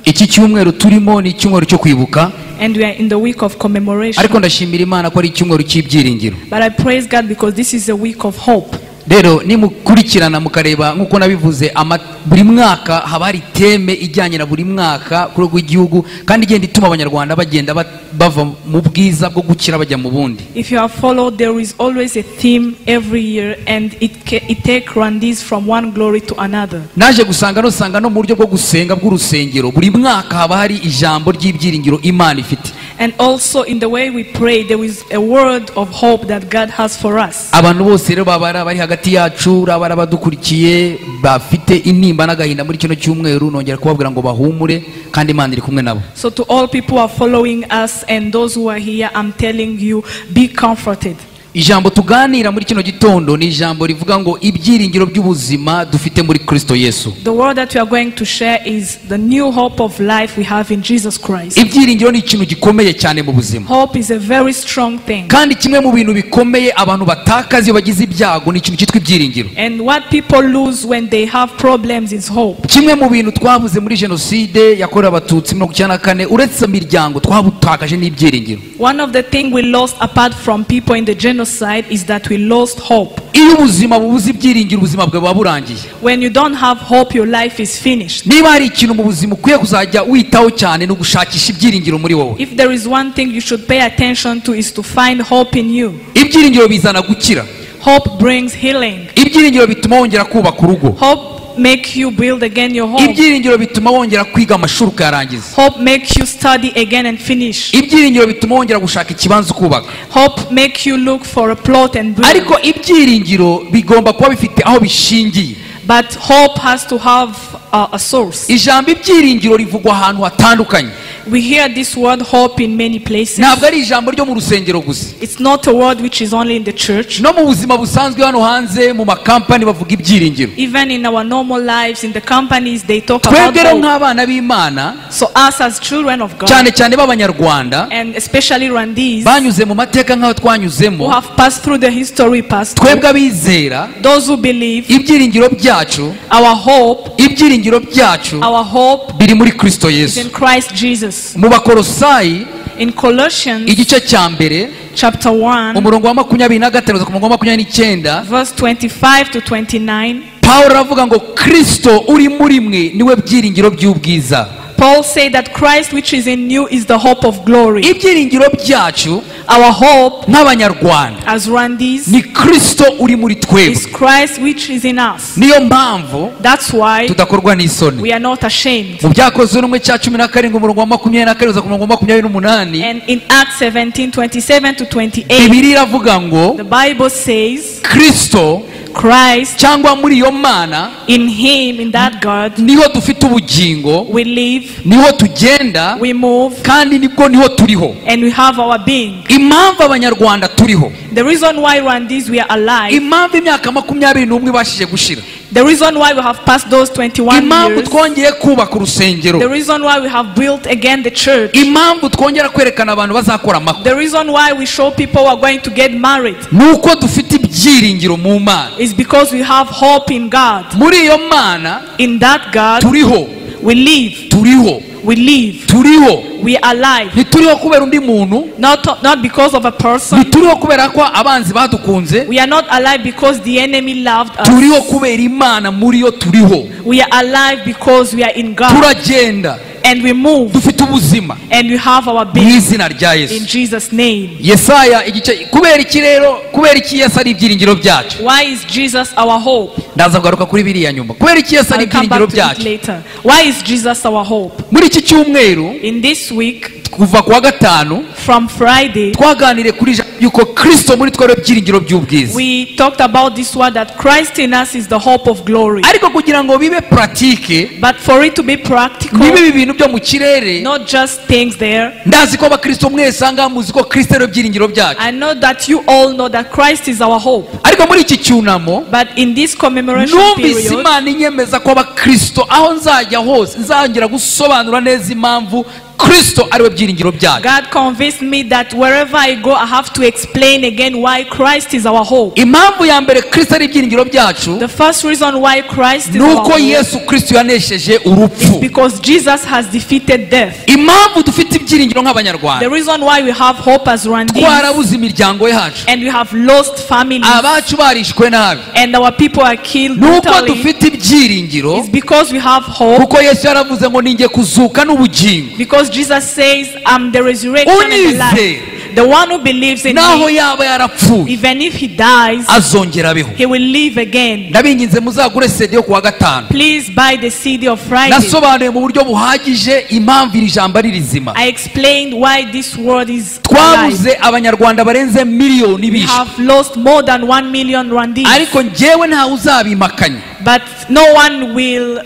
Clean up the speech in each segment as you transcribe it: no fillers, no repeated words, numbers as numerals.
Iki cyumweru turimo ni icyumweru cyo kwibuka. And we are in the week of commemoration. Ariko ndashimira Imana ko ari icyumweru cy'ibyiringiro. But I praise God because this is a week of hope. Rero nimukurikirana mukareba nkuko nabivuze buri mwaka haba hari teme ijyanye na buri mwaka kuri rw'igihugu kandi igenda ituma abanyarwanda bagenda bava mu bwiza bwo gukira bajya mu bundi. If you have followed, there is always a theme every year and it take Rwandese from one glory to another. Naje gusanga no mu buryo bwo gusenga bw'urusengero buri mwaka haba hari ijambo ry'ibyiringiro Imana ifite. And also in the way we pray, there is a word of hope that God has for us. Abantu bose rero babara bari hagati yacu rabara badukurikiye bafite intimba n'agahinda muri kino cyumweru nongera kubabwira ngo bahumure kandi Imana iri kumwe nabo. So to all people who are following us and those who are here, I'm telling you, be comforted. Ijambo tuganira muri kino gitondo ni ijambo rivuga ngo ibyiringiro by'ubuzima dufite muri Kristo Yesu. The word that we are going to share is the new hope of life we have in Jesus Christ. Ibyiringiro ni ikintu gikomeye cyane mu buzima. Hope is a very strong thing. Kandi kimwe mu bintu bikomeye abantu batakaza iyo bagize ibyago ni ikintu cyitwa ibyiringiro. And what people lose when they have problems is hope. Kimwe mu bintu twavuze muri jenoside yakorewe abatutsi 1994 uretse imiryango twabutakaje n'ibyiringiro. One of the things we lost apart from people in the genocide is that we lost hope. Iyo ubuzima bubuze ibyiringiro ubuzima bwawe buba burangiye. When you don't have hope, your life is finished. Niba hari ikintu mu buzima ukwiye kuzajya witaho cyane no gushakisha ibyiringiro muri wowe. If there is one thing you should pay attention to is to find hope in you. Ibyiringiro bizana gukira. Hope brings healing. Ibyiringiro bituma wongera kubaka urugo. Hope make you build again your home. Ibyiringiro bituma wongera kwiga amashuri ukayarangiza. Hope make you study again and finish. Ibyiringiro bituma wongera gushaka ikibanza kubaka. Hope make you look for a plot and build. Ariko ibyiringiro bigomba kuba bifite aho bishingiye. But hope has to have a source. Ijambo ibyiringiro rivugwa ahantu hatandukanye. We hear this word hope in many places. Ntabwo ari ijambo ryo mu rusengero gusa. It's not a word which is only in the church. No mu buzima busanzwe hano hanze mu makampani bavuga ibyiringiro. Even in our normal lives in the companies they talk about hope. Twebwe nk'abana b'Imana, so us as children of God, cyane cyane b'Abanyarwanda, and especially Rwandese, banyuze mu mateka nk'aho twanyuzemo, who have passed through the history past, twebwe abizera, those who believe, ibyiringiro byacu, our hope, ibyiringiro byacu, our hope biri muri Kristo Yesu. is in Christ Jesus. Mu Bakolosayi in Colossians igice cya mbere chapter 1 umurongo wa 25 ku murongo wa 29 verse 25 to 29, Paulo aravuga ngo Kristo uri muri mwe niwe byiringiro by'ubwiza. Paul said that Christ which is in you is the hope of glory. Ibyiringiro byacu, our hope nk'Abanyarwanda, as Rwandese, ni Kristo uri muri twebwe. is Christ which is in us. Niyo mpamvu that's why tudakorwa n'isoni. we are not ashamed. Mu Byakozwe n'umwe cya 17 umurongo wa 24 ku murongo wa 28, and in Acts 17:27 to 28, Bibiliya iravuga ngo the Bible says Kristo, Christ, cyangwa muri iyo Mana, in him, in that God, niho dufite ubugingo, we live, niho tugenda, we move, kandi nibwo niho turiho. and we have our being. Impamvu Abanyarwanda turiho, the reason why Rwandese we are alive, impamvu imyaka 21 ibashije gushira, the reason why we have passed those 21 impamvu years, twongeye kubaka urusengero, the reason why we have built again the church, impamvu twongera kwerekana abantu bazakora amakuru, the reason why we show people who are going to get married, nuko dufite ibyiringiro mu Mana. is because we have hope in God. Muri iyo Mana, in that God, turiho, we live, turiho, we live, turiho, we are alive. ntituriho kubera undi muntu, not because of a person. ntituriho kubera ko abanzi badukunze, We are not alive because the enemy loved us. turiho kubera Imana muri yo turiho. We are alive because we are in God. Turagenda, and we move, dufite ubuzima, and we have our mu being, izina rya in Yesu. Jesus' name. Yesaya igice kubera iki rero, kubera iki Yesu ari ibyiringiro byacu. Why is Jesus our hope? Ndaza kugaruka kuri biriya nyuma. Kubera iki Yesu ari I'll come ibyiringiro back to it byacu. later. Why is Jesus our hope? Muri iki cyumweru, In this week, kuva kuwa gatanu, from Friday, twaganiriye kuri yuko Kristo muri twari ibyiringiro by'ubwiza. we talked about this word that Christ in us is the hope of glory. Ariko kugira ngo bibe pratique, But for it to be practical, nibe ibintu byo mu kirere, not just things there. ndazi ko abakristo mwese anga muzi ko Kristo ari ibyiringiro byacu. I know that you all know that Christ is our hope. Ariko muri iki cyunamo, But in this commemoration numvise period, Imana inyemeza ko abakristo aho nzajya hose nzangira gusobanura neza impamvu kristo ariwe byiringiro byacu. God convinced me that wherever I go, I have to explain again why Christ is our hope. Impamvu ya mbere kristo ari ibyiringiro byacu The first reason why Christ is our nuko hope yesu kristo yanesheje is urupfu. because Jesus has defeated death. Impamvu dufite ibyiringiro The nk'abanyarwanda, reason why we have hope as Rwandese twarabuze imiryango yacu, and we have lost families abacu barishwe nabi, and our people are killed nuko brutally dufite ibyiringiro is because we have hope. kuko yesu yaravuze ngo ninjye kuzuka n'ubugingo. Because Jesus says, I'm the resurrection and the life. Unyizera The one who believes in naho me, yaba yarapfuye even if he dies, azongera abeho. he will live again. Ndabinginze muzagure CD yo kuwa gatanu. Please buy the CD of Friday. Nasobanuye mu buryo buhagije impamvu iri jambo ari rizima. I explained why this word is alive. Twabuze abanyarwanda barenze miliyoni We bishe, have lost more than 1 million Rwandese, ariko njyewe ntawe uzabimakanya but no one will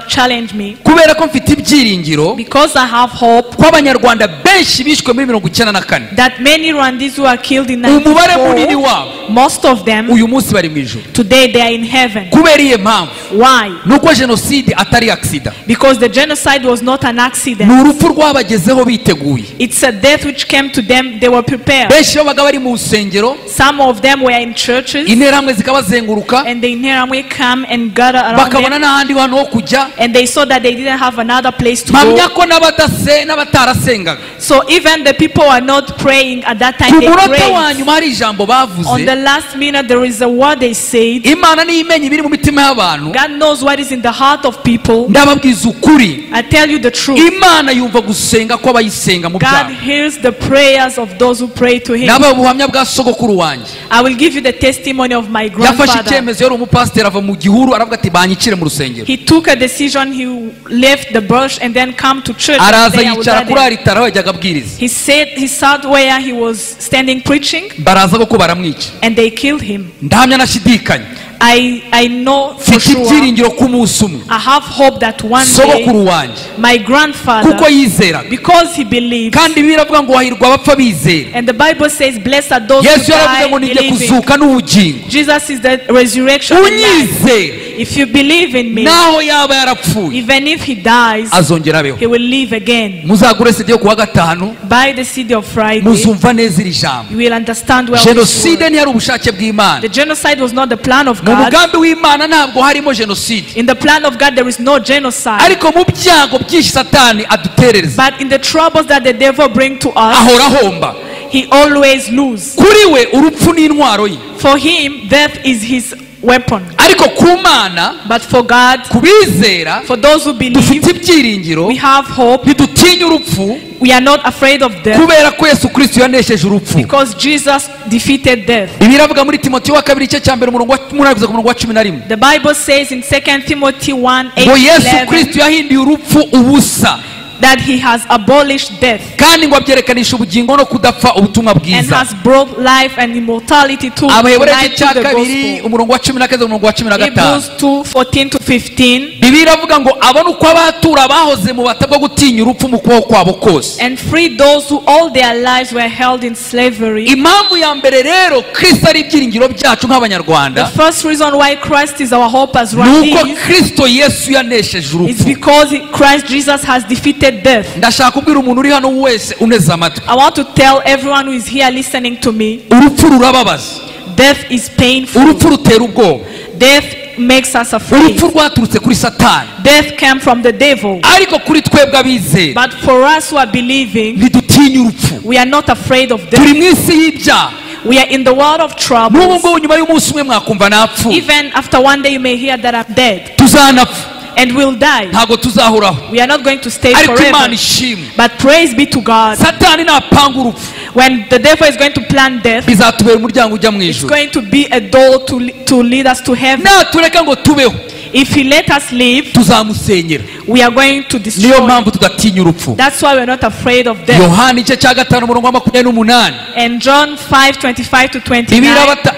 challenge me kubera ko mfite ibyiringiro because I have hope ko abanyarwanda benshi bishwe muri 1994, that many Rwandese who are killed in umubare munini 1994, wabo most of them uyu munsi bari mu ijuru. today they are in heaven. Kubera iyo mpamvu Why? nuko jenoside atari aksida, Because the genocide was not an ni accident. urupfu rwabagezeho biteguye. It's a death which came to them. They were prepared. Benshi babaga bari mu nsengero, Some of them were in churches, interahamwe zikabazenguruka, and the Interahamwe come and gather around bakabona them, n'ahandi hantu ho kujya. and they saw that they didn't have another place to Mpamya go. ko n'abatarasengaga So even the people were not praying at that time. ku They munota wa prayed. nyuma hari ijambo On bavuze. the last minute, there is a word they said. Imana niyo imenya ibiri mu mitima y'abantu. God knows what is in the heart of people. Ndababwiza ukuri, I tell you the truth. Imana yumva gusenga kw'abayisenga mu God byaha. hears the prayers of those who pray to Him. Nabaye ubuhamya bwa sogokuru wanjye, I will give you the testimony of my yafashe grandfather. icyemezo, yari umupasiteri, ava mu gihuru, aravuga ati banyicire mu rusengero. He took a decision. He left the bush and then come to church. and Araza say, I will yicara die kuri there. aritari aho yajyaga abwiriza, He sat where he was standing preaching, baraza koko baramwica. and they killed him. Ndahamya nashidikanya, I know for mfite sure. ibyiringiro ko umunsi umwe I have hope that one day sogokuru wanjye, my kuko grandfather, yizeraga, because he believed, kandi biravuga ngo hahirwa abapfa bizera. and the Bible says, "Blessed are those Yesu who yaravuze die ngo nijye believing." kuzuka n'ubugingo. Jesus is the resurrection and life. Unyizera If you believe in me, naho yaba yarapfuye even if he dies, azongera abeho. he will live again. Muzagure CD yo kuwa gatanu, By the seed of Friday, muzumva neza iri jambo. you will understand well this Jenoside word. ntiyari ubushake bw'Imana. The genocide was not the plan of Mu God. mugambi w'Imana ntabwo harimo jenoside, In the plan of God, there is no genocide. ariko mu byago byinshi satani aduterereza But in the troubles that the devil bring to us, ahora ahomba. he always loses. Kuri we urupfu ni intwaro ye, For him, death is his weapon. ariko ku Mana, But for God, ku bizera, for those who believe, dufite ibyiringiro, we have hope. ntidutinya urupfu We are not afraid of death kubera ko Yesu Kristo yanesheje urupfu. because Jesus defeated death. Ibi iravuga muri Timoteyo wa kabiri igice cya mbere umurongo wa 8 kugeza ku murongo wa 11 The Bible says in 2 Timothy 1, 8 ngo Yesu 11, Kristo yahinduye urupfu ubusa, that he has abolished death kandi ngo abyerekanisha ubugingo no kudapfa ubutumwa and bwiza. has brought life and immortality to Abaheburayo life igice to cya the kabiri gospel. umurongo wa 10 kugeza ku murongo wa 15. Hebrews 2, 14 to 15. Bibiliya iravuga ngo abone uko abatura bahoze mu bata bwo gutinya urupfu mu kuboko kwabo kose. And free those who all their lives were held in slavery. Impamvu ya mbere rero Kristo ari ibyiringiro byacu The nk'abanyarwanda, first reason why Christ is our hope as nuko Rwandese Kristo Yesu yanesheje is urupfu. because Christ Jesus has defeated death. Ndashaka kubwira umuntu uri hano wese uneze amatwi, I want to tell everyone who is here listening to me, urupfu rurababaza, death is painful. urupfu rutera ubwoba, Death makes us afraid. urupfu rwaturutse kuri Satani, Death came from the devil. ariko kuri twebwe abizera But for us who are believing, ntidutinya urupfu. we are not afraid of Turi death. mu isi y'ibyaha, We are in the world of n'ubu troubles. ngubu nyuma y'umunsi umwe mwakumva napfuye. Even after one day you may hear that I'm dead Tuzanapfa, and will die. ntabwo tuzahoraho, We are not going to stay ariko Imana forever. ishimwe. But praise be to God. Satani napanga urupfu, When the devil is going to plan death, bizatubera umuryango ujya mu it's ijuru. going to be a door to lead us to heaven. Natureka ngo tubeho, If he let us live, tuzamusenyera. we are going to Niyo destroy. mpamvu tudatinya urupfu. That's why we're not afraid of death. Yohana igice cya 5 umurongo wa 28. And John 5:25 to 29,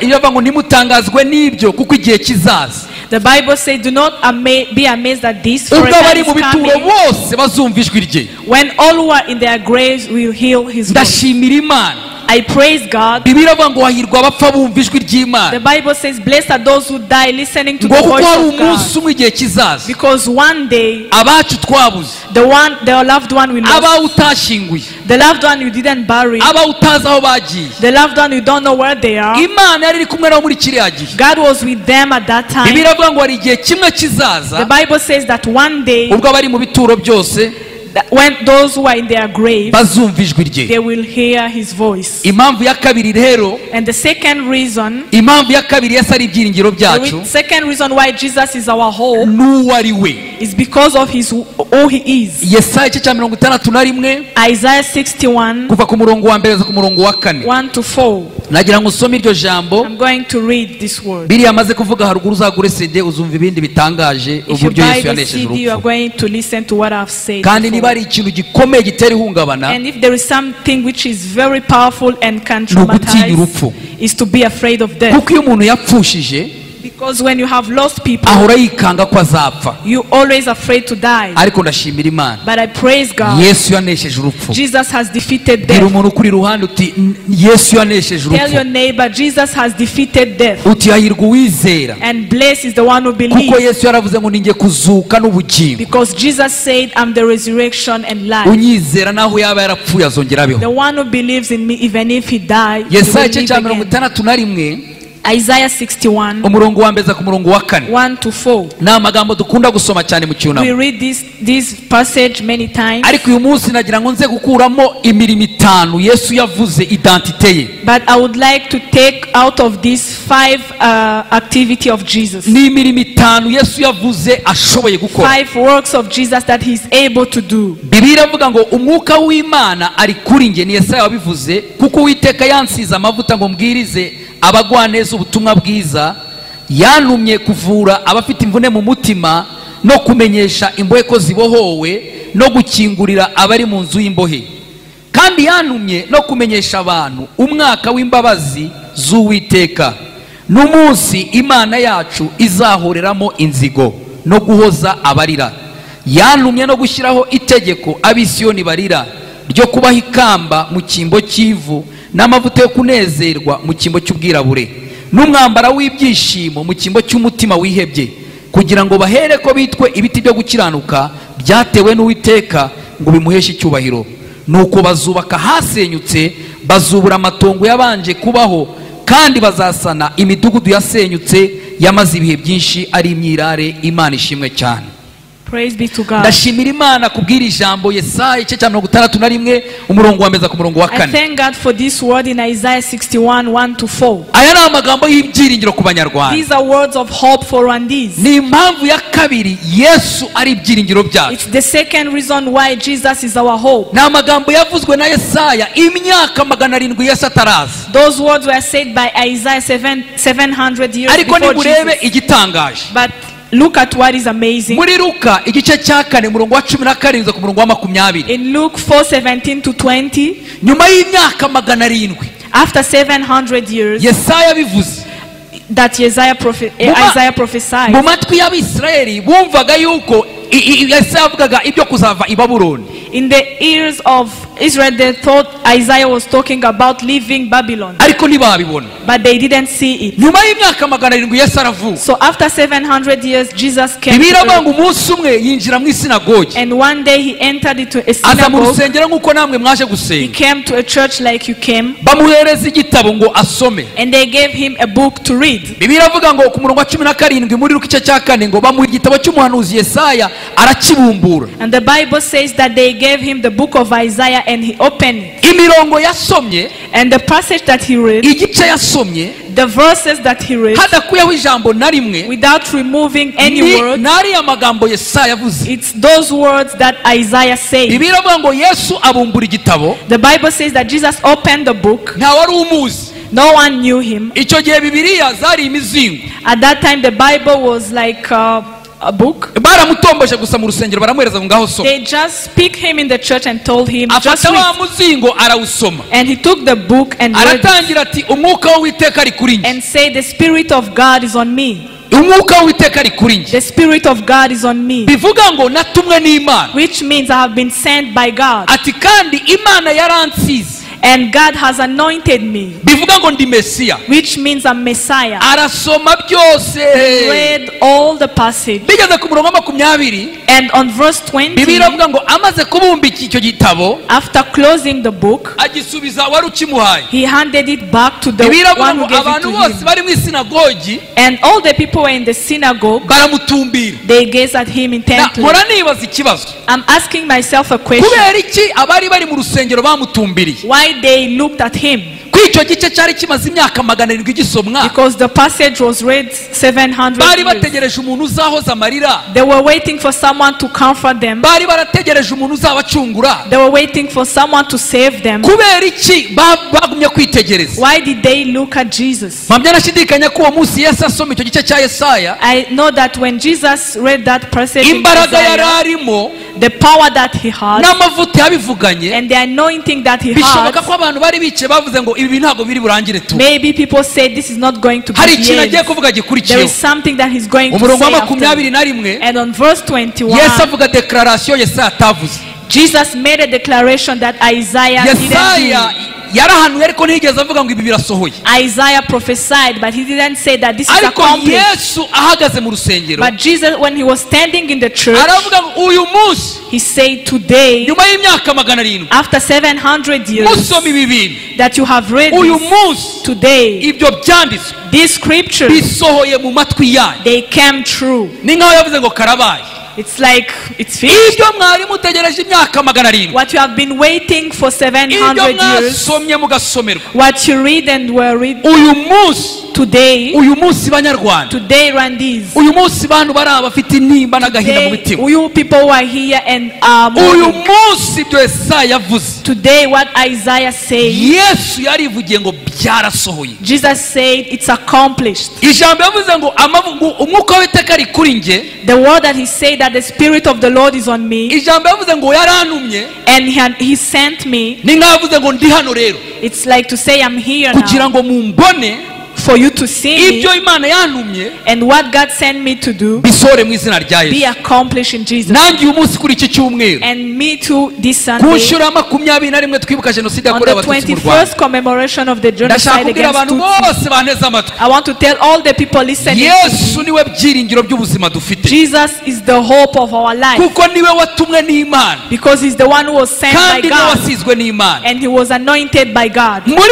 Iravuga ngo ntimutangazwe n'ibyo kuko igihe kizaza the Bible says, "Do not be amazed at this, for a ubwo time abari is mu bituro coming bose bazumva ijwi rye." when all who are in their graves will heal his voice." Ndashimira Imana I praise God. Bibiliya iravuga ngo hahirwa abapfa bumva ijwi ry'Imana, The Bible says, blessed are those who die listening to ngo the kuko voice hari of God. umunsi umwe igihe kizaza Because one day, abacu twabuze, the loved one we lost, abawe utashyinguye, the loved one you didn't bury, abawe utazi aho bagiye, the loved one you don't know where they are, Imana yari iri kumwe nabo muri kiriya gihe. God was with them at that time. Bibiliya iravuga ngo hari igihe kimwe The kizaza Bible says that one day, ubwo abari mu bituro byose that when those who are in their grave, bazumva ijwi rye. they will hear his voice. Impamvu ya kabiri rero, And the second reason, impamvu ya kabiri Yesu ari ibyiringiro byacu, second reason why Jesus is our hope n'uwo ari we. is because of who he is. Yesaya igice cya 61 Isaiah 61, kuva ku murongo wa mbere kugeza ku murongo wa 4. 1 to 4. Nagira ngo usome iryo jambo. I'm going to read this word. Biriya amaze kuvuga haruguru, uzagure CD uzumva ibindi bitangaje If you uburyo buy Yesu the yanesheje CD, you are urupfu. going to listen to what I've said Kandi niba before. ari ikintu gikomeye gitera ihungabana, And if there is something which is very powerful and can ni ugutinya traumatize, urupfu. is to be afraid of death. Kuko iyo umuntu yapfushije Because when you have lost people, ahora yikanga ko azapfa. you always afraid to die. Ariko ndashimira Imana, But I praise God. Yesu yanesheje urupfu. Jesus has defeated Bwira death. umuntu ukuri iruhande uti Yesu yanesheje Tell your urupfu. neighbor, Jesus has defeated death. Uti hahirwa uwizera, And blessed is the one who kuko believes. Yesu yaravuze ngo ninjye kuzuka n'ubugingo. Because Jesus said, I'm the resurrection and life. Unyizera naho yaba yarapfuye azongera abeho. The one who believes in me, even if he died, he Yesaya will igice live cya again. 61 Isaiah 61, umurongo wa mbere ku murongo wa 4. 1 to 4. Ni amagambo dukunda gusoma cyane mu We cyunamo, read this passage many times. ariko uyu munsi nagira ngo nze gukuramo imirimo 5 Yesu yavuze identite ye. But I would like to take out of this 5 activity of Jesus. Ni imirimo 5 Yesu yavuze ashoboye gukora. 5 works of Jesus that he's able to do. Bibiliya ivuga ngo umwuka w'Imana ari kuri nge, ni Yesaya wabivuze, kuko Uwiteka yansize amavuta ngo mbwirize abagwaneza ubutumwa bwiza, yantumye kuvura abafite imvune mu mutima, no kumenyesha imbohe ko zibohowe, no gukingurira abari mu nzu y'imbohe. Kandi yantumye no kumenyesha abantu umwaka w'imbabazi z'Uwiteka, n'umunsi Imana yacu izahoreramo inzigo no guhoza abarira. Yantumye no gushyiraho itegeko ab'Isiyoni barira, ryo kubaha ikamba mu cyimbo cy'ivu, n'amavuta yo kunezerwa mu cyimbo cy'ubwirabure, n'umwambara w'ibyishimo mu cyimbo cy'umutima wihebye, kugira ngo bahere ko bitwe ibiti byo gukiranuka byatewe n'Uwiteka, ngo bimuheshe icyubahiro. Nuko bazubaka hasenyutse, bazubura amatongo yabanje kubaho, kandi bazasana imidugudu yasenyutse yamaze ibihe byinshi ari imyirare. Imana ishimwe cyane. Praise be to God. Ndashimira Imana kubwira ijambo Yesaya igice cya 61 umurongo wa mbere ku murongo wa I 4. thank God for this word in Isaiah 61, 1 to 4. Aya ni amagambo y'ibyiringiro ku Banyarwanda. These are words of hope for Rwandese. Ni impamvu ya kabiri Yesu ari ibyiringiro byacu. It's the second reason why Jesus is our hope. Ni amagambo yavuzwe na Yesaya imyaka 700 Yesu ataraza. Those words were said by Isaiah 700 years Ariko before nimurebe Jesus. igitangaje. But look at what is amazing. Muri Luka igice cya 4 umurongo wa 17 ku murongo wa 20. In Luke 4:17 to 20, Nyuma y'imyaka 700 after 700 years Yesaya bivuze, that Isaiah prophesied, mu matwi y'Abisirayeli bumvaga yuko Yesaya avugaga ibyo kuzava i Babuloni. in the ears of Israel, they thought Isaiah was talking about leaving Babylon, Ariko ntibabibona. but they didn't see it. Nyuma y'imyaka 700 Yesu aravuka. So after 700 years, Jesus came Bibiliya to ivuga earth, ngo umunsi umwe yinjira mu isinagogi, and one day he entered into a aza mu synagogue. rusengero nk'uko namwe mwaje He gusenga. came to a church like you came, Bamuhereza igitabo ngo asome. and they gave him a book to read. Bibiliya ivuga ngo ku murongo wa 17 muri Luka igice cya 4 ngo bamuha igitabo cy'umuhanuzi Yesaya arakibumbura. And the Bible says that they gave him the book of Isaiah, and he opened it. Imirongo yasomye, And the passage that he read, igice yasomye the verses that he read, hadakuyeho ijambo na rimwe, without removing any word, nari amagambo Yesaya yavuze. it's those words that Isaiah said. Bibiliya ivuga ngo Yesu abumbura igitabo, The Bible says that Jesus opened the book. nta wari umuzi. No one knew him. Icyo gihe Bibiliya zari imizingo. At that time, the Bible was like a book. Baramutomboje gusa mu rusengero baramuhereza ngo ngaho soma. They just picked him in the church and told him, just Afata wa read. muzingo arawusoma. And he took the book and read it Aratangira ati umwuka w'Uwiteka ari kuri njye. and said, the Spirit of God is on me. Umwuka w'Uwiteka ari kuri njye. The Spirit of God is on me. Bivuga ngo natumwe n'Imana. Which means I have been sent by God. Ati kandi Imana yaransize. And God has anointed me, bivuga ngo ndi Mesiya. which means I'm Messiah. Arasoma byose. Read all the passage. Bigeze ku murongo wa 20, And on verse 20, Bibiliya iravuga ngo amaze kubumbika icyo gitabo after closing the book, agisubiza wari ukimuhaye. he handed it back to the Bibiliya iravuga one ngo who gave it abantu to bose him. bari mu isinagogi And all the people were in the synagogue. baramutumbira. They gazed at him intently. Mpora nibaza ikibazo, I'm asking myself a question. kubera iki abari bari mu rusengero bamutumbiriye? Why they looked at him? Ko icyo gice cyari kimaze imyaka 700 gisomwa. Because the passage was read 700 Bari years. bategereje umuntu uzahoza amarira. They were waiting for someone to comfort them. Bari barategereje umuntu uzabacungura. They were waiting for someone to save them. Kubera iki bagumye kwitegereza? Why did they look at Jesus? Mpamya nashidikanya ko uwo munsi Yesu asoma icyo gice cya Yesaya, I know that when Jesus read that passage in imbaraga Isaiah, yararimo the power that he had n'amavuta yabivuganye, and the anointing that he bishoboka had, ko abantu bari bicaye bavuze ngo ibi ntabwo biri burangire tu. maybe people said this is not going to be Hari the ikintu end. agiye kuvuga There gikurikiyeho. is something that he's going to Umurongo wa say after. 21, And on verse 21, Yesu avuga declaration Yesaya atavuze. Jesus made a declaration that Isaiah Yesaya didn't yarahanuye ariko ntiyigeze avuga ngo ibi birasohoye. do. Isaiah prophesied, but he didn't say that this is Ariko accomplished. Yesu ahagaze mu rusengero But Jesus, when he was standing in the church, aravuga ngo uyu munsi he said, today, nyuma y'imyaka 700 after 700 years musoma ibi bintu, that you have read uyu this, munsi today, ibyo byanditswe these scriptures, bisohoye mu matwi yanyu. they came true. Ni nkaho yavuze ngo karabaye. It's like, it's finished. Ibyo mwari mutegereje imyaka 700, What you have been waiting for ibyo 700 years, mwasomye mugasomerwa, what you read and were read uyu munsi, today, uyu munsi banyarwanda, today, Randis, uyu munsi bantu bari abafite intimba n'agahinda mu today, mitima, you people who are here and are uyu mourning, munsi ibyo Yesaya yavuze, today what Isaiah said, Yesu yarivugiye ngo byarasohoye. Jesus said it's accomplished. Ijambo yavuze ngo umwuka w'iteka ari kuri nge, The word that he said that the Spirit of the Lord is on me, ijambo yavuze ngo yarantumye, and he sent me. ni nkaho yavuze ngo ndi hano rero It's like to say I'm here kugira now ngo mumbone for you to see me, ibyo Imana yantumye and what God sent me to do bisore mu izina rya be Yesu. accomplished in Jesus. Nanjye uyu munsi kuri iki cyumweru And me too this ku Sunday, nshuro ya 21 twibuka jenoside on yakorewe the abatutsi mu Rwanda, 21st commemoration of the ndashaka genocide kubwira against abantu Tutsi, bose banteze amatwi, I want to tell all the people listening, Yesu niwe byiringiro by'ubuzima dufite, Jesus is the hope of our life, kuko niwe watumwe n'Imana because he's the one who was sent by kandi niwe God, wasizwe n'Imana. and he was anointed by God. Muri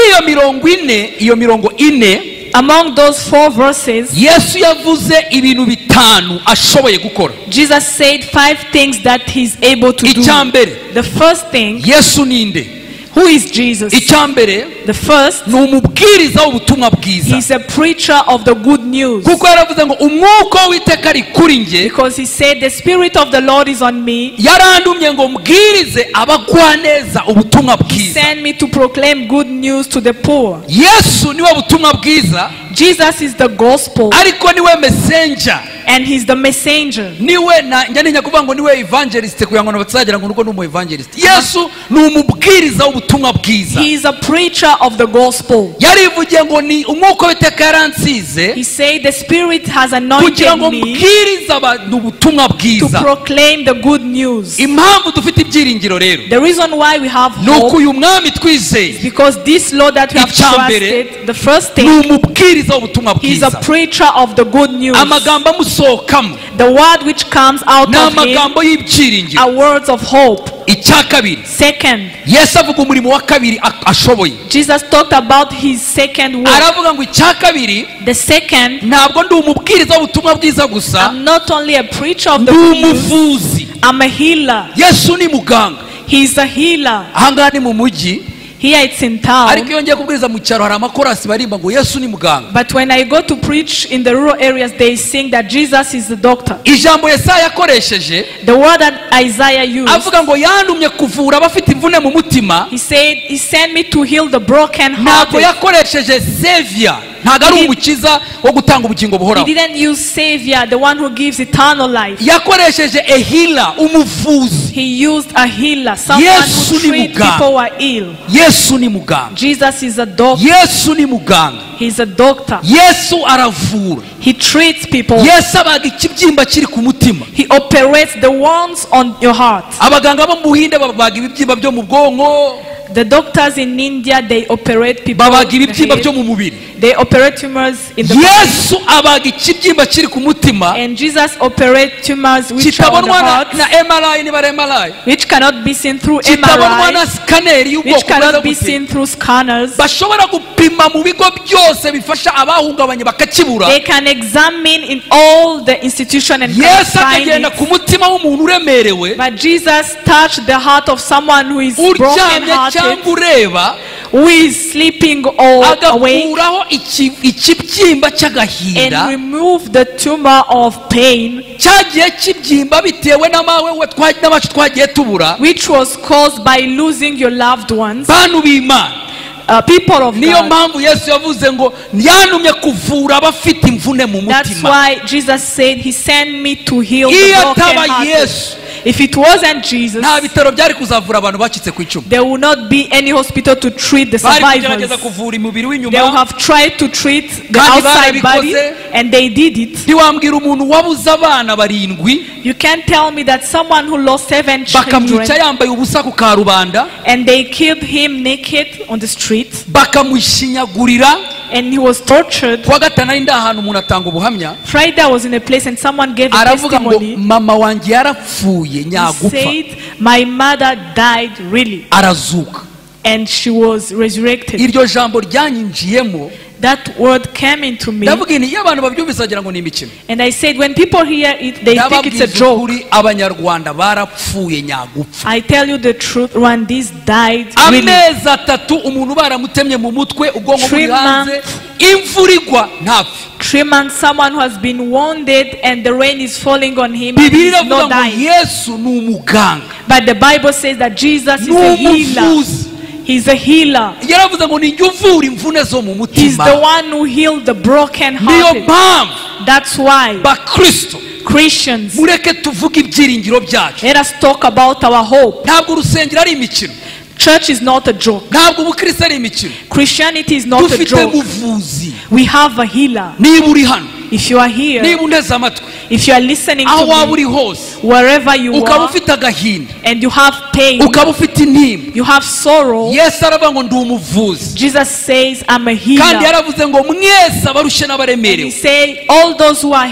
iyo mirongo ine Among those 4 verses, Yesu yavuze ibintu bitanu ashoboye gukora. Jesus said 5 things that he's able to do. Icyambere, The first thing, Yesu ninde? who is Jesus? Icyambere The first, ni umubwiriza w'ubutumwa bwiza, he's a preacher of the good news, kuko yaravuze ngo umwuka w'iteka ari kuri nge, because he said the Spirit of the Lord is on me. yarandumye ngo mbwirize abagwaneza ubutumwa He bwiza. sent me to proclaim good news to the poor. Yesu niwe butumwa bwiza, Jesus is the gospel, ariko niwe messenger, and he's the messenger. niwe njya ntinya kuvuga ngo niwe evangelist kugira ngo batazagira ngo nuko ni umu evangelist. Yesu ni umubwiriza w'ubutumwa bwiza. He is a preacher of the gospel. Yarivugiye ngo ni umwuka w'iteka yaransize He said the Spirit has kugira anointed ngo me mbwirize abantu ubutumwa to bwiza. proclaim the good news. Impamvu dufite ibyiringiro rero The reason why we have ni uko hope, uyu mwami twizeye because this Lord that we have Icyambere, trusted, the first ni thing, umubwiriza w'ubutumwa he's a bwiza. preacher of the good news. Amagambo amusohokamo The word which comes out ni of him amagambo y'ibyiringiro. are words of hope. Icya kabiri, Second, Yesu avuga umurimo wa kabiri ashoboye, Jesus talked about his second work. aravuga ngo icya kabiri, The second, ntabwo ndi umubwiriza w'ubutumwa bwiza gusa, I'm not only a preacher of ndi the good news, umuvuzi. I'm a healer. Yesu ni muganga. He's a healer. Ahangaha ni mu mujyi, Here it's in ariko town. iyo ngiye kubwiriza mu cyaro hari amakorasi barimba ngo Yesu ni muganga. But when I go to preach in the rural areas, they sing that Jesus is the doctor. Ijambo Yesaya yakoresheje The word that Isaiah used, avuga ngo yandumye kuvura abafite imvune mu mutima, he said, he sent me to heal the broken ntabwo hearted. yakoresheje savior, ntabwo ari umukiza wo gutanga ubugingo He buhoraho. didn't use Savior, the one who gives eternal life. Yakoresheje a healer, umuvuzi. He used a healer, someone Yesu who ni treats muganga. people who are ill. Yesu ni muganga. Jesus is a doctor. Yesu ni muganga. He's a doctor. Yesu aravura. He treats people. Yesu abaga ikibyimba kiri ku mutima. He operates the wounds on your heart. Abaganga bo mu Buhinde babaga ibibyimba byo mu bwonko. The doctors in India, they operate people. babaga in the ibibyimba head. byo mu mubiri. They operate tumors in the body. Yesu abaga ikibyimba kiri ku mutima And Jesus operates tumors which are on the kitabonwa heart, na MRI niba ari MRI, which cannot be seen through kitabonwa na MRI, scanner which y'ubwoko cannot be bwiza gute. seen through scanners. Bashobora gupima mu bigo byose bifasha abahungabanye bakakibura. They can examine in all the institution and cannot Yesu find akagenda it. ku mutima w'umuntu uremerewe, But Jesus touched the heart of someone who is uryamye broken-hearted, cyangwa ureba, who is sleeping or awake, agakuraho ikibyimba and cy'agahinda remove the tumor of pain, cyagiye kibyimba bitewe n'abacu twagiye tubura. which was caused by losing your loved ones. Bantu b'Imana, People of niyo God. mpamvu Yesu yavuze ngo yantumye kuvura abafite imvune mu That's mutima. why Jesus said he sent me to heal the Iyo broken ataba hearted. Yesu, If it wasn't Jesus, nta bitaro byari kuzavura abantu bacitse ku icumu. there would not be any hospital to treat the Bari kugerageza survivors. kuvura umubiri They would w'inyuma. have tried to treat the Kandi outside body, barabikoze. and they did it. Ntiwambwira umuntu wabuze abana barindwi You can't tell me that someone who lost 7 bakamwica children yambaye ubusa ku karubanda, and they killed him naked on the street, bakamushinyagurira. and he was tortured. Kuwa gatanu ari ndahantu umuntu atanga ubuhamya, Friday I was in a place and someone gave a aravuga ngo testimony. mama wanjye yarapfuye He nyagupfa, said, my mother died really, arazuka. and she was resurrected. Iryo jambo ryanyinjiyemo, That word came into me, ndavuga nti iyo abantu babyumvise bagira ngo ni imikino. and I said, when people hear it, they think it's a Ndababwiza joke. ukuri, abanyarwanda barapfuye nyagupfa. I tell you the truth, Rwandese died really. Amezi atatu umuntu baramutemye mu mutwe, ubwonko buri 3 hanze, imvura igwa ntapfe. 3 months, someone who has been wounded and the rain is falling on him, and Bibiliya he's iravuga not ngo dying. Yesu ni umuganga, But the Bible says that Jesus is ni a healer. umuvuzi. He's a healer. Yaravuze ngo ninjye uvura imvune zo mu He's the mutima. one who healed the broken Niyo hearted. mpamvu That's why bakristo Christians, mureke tuvuge ibyiringiro byacu. let us talk about our hope. Ntabwo urusengero ari imikino, Church is not a joke. ntabwo ubukristo ari imikino. Christianity is not a Dufite joke. muvuzi. We have a healer. Niba uri hano, If you are here, niba unteze amatwi, if you are listening aho waba to me, uri hose, wherever you ukaba are, ufite agahinda, and you have pain, ukaba ufite intimba, you have sorrow, Yesu aravuga ngo ndi umuvuzi. Jesus says, I'm a Kandi healer. yaravuze ngo mwese abarushye And he n'abaremerewe, say, all those who are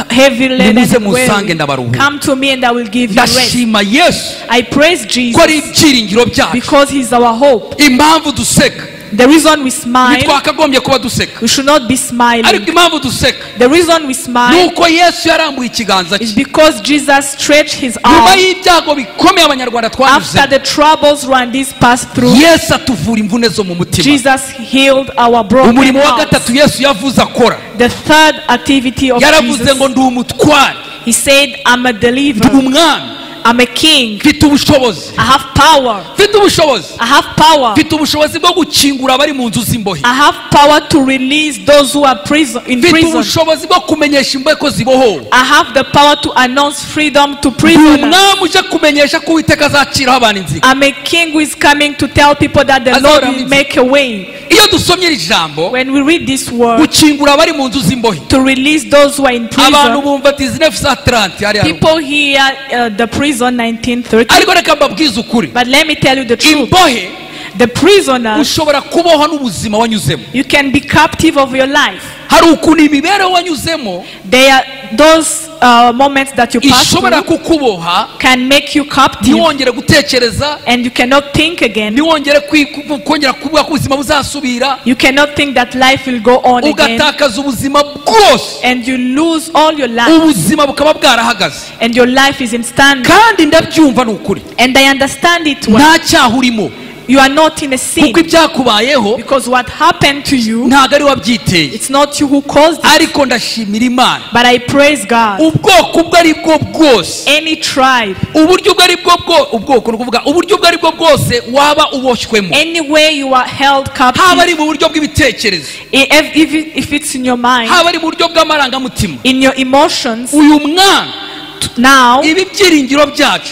heavy laden nimuze and musange weary, ndabaruhura. come to me and I will give you rest. Ndashima Yesu I praise ko ari Jesus ibyiringiro byacu. because he's our hope. Impamvu duseka, The reason we smile, ntitwakagombye kuba duseka, we should not be ariko smiling. impamvu duseka The reason we ni smile uko Yesu yarambuye ikiganza is cye because Jesus stretched his nyuma arm y'ibyago bikomeye abanyarwanda after twanyuze. the troubles Rwandese passed through. Yesu atuvura imvune zo mu mutima. Jesus healed our broken Umurimo wa hearts. gatatu Yesu yavuze akora, The third activity of yaravuze ngo Jesus, ndi umutware, he said, I'm a ndi deliverer, umwami, I'm a king, mfite ubushobozi, I have power, mfite ubushobozi, I have power, mfite ubushobozi bwo gukingura abari mu nzu z'imbohe, I have power to release those who are in mfite prison. ubushobozi bwo kumenyesha imbohe ko zibohowe. I have the power to announce freedom to Ndi prisoners. umwami uje kumenyesha ko Uwiteka azaciraho abantu inzira. I'm a king who is coming to tell people that the Azahora Lord mu will nzira. make a way. Iyo dusomye iri jambo, When we read this word, gukingura abari mu nzu z'imbohe, to release those who are in abantu prison, bumva ati 1930 hariya haruguru. people hear the prison 1930. Ariko reka mbabwize ukuri, But let me tell you the truth. imbohe The prisoners, ushobora kubohwa n'ubuzima wanyuzemo. you can be captive of your life. Hari ukuntu imibereho wanyuzemo There are those moments that you pass ishobora through kukuboha, can make you captive, ntiwongere gutekereza, and you cannot think again. ntiwongere kongera kuvuga ko ubuzima buzasubira, You cannot think that life will go on again, ugatakaza ubuzima bwose, and you lose all your life, ubuzima bukaba bwarahagaze. and your life is in stand. Kandi ndabyumva ni ukuri, And I understand it well. nta cyaha urimo, You are not in a sin, kuko ibyakubayeho because what happened to you, ntabwo ari wabyiteye. it's not you who caused it. Ariko ndashimira Imana, But I praise God. ubwoko ubwo ari bwo bwose, Any tribe, uburyo ubwo ari bwo ubwoko ni ukuvuga uburyo ubwo ari bwo bwose waba uboshywe any way you are held haba captive, ari mu buryo bw'ibitekerezo, if it's in your mind, haba ari mu buryo bw'amarangamutima, in your emotions, uyu mwana, now ibi byiringiro byacu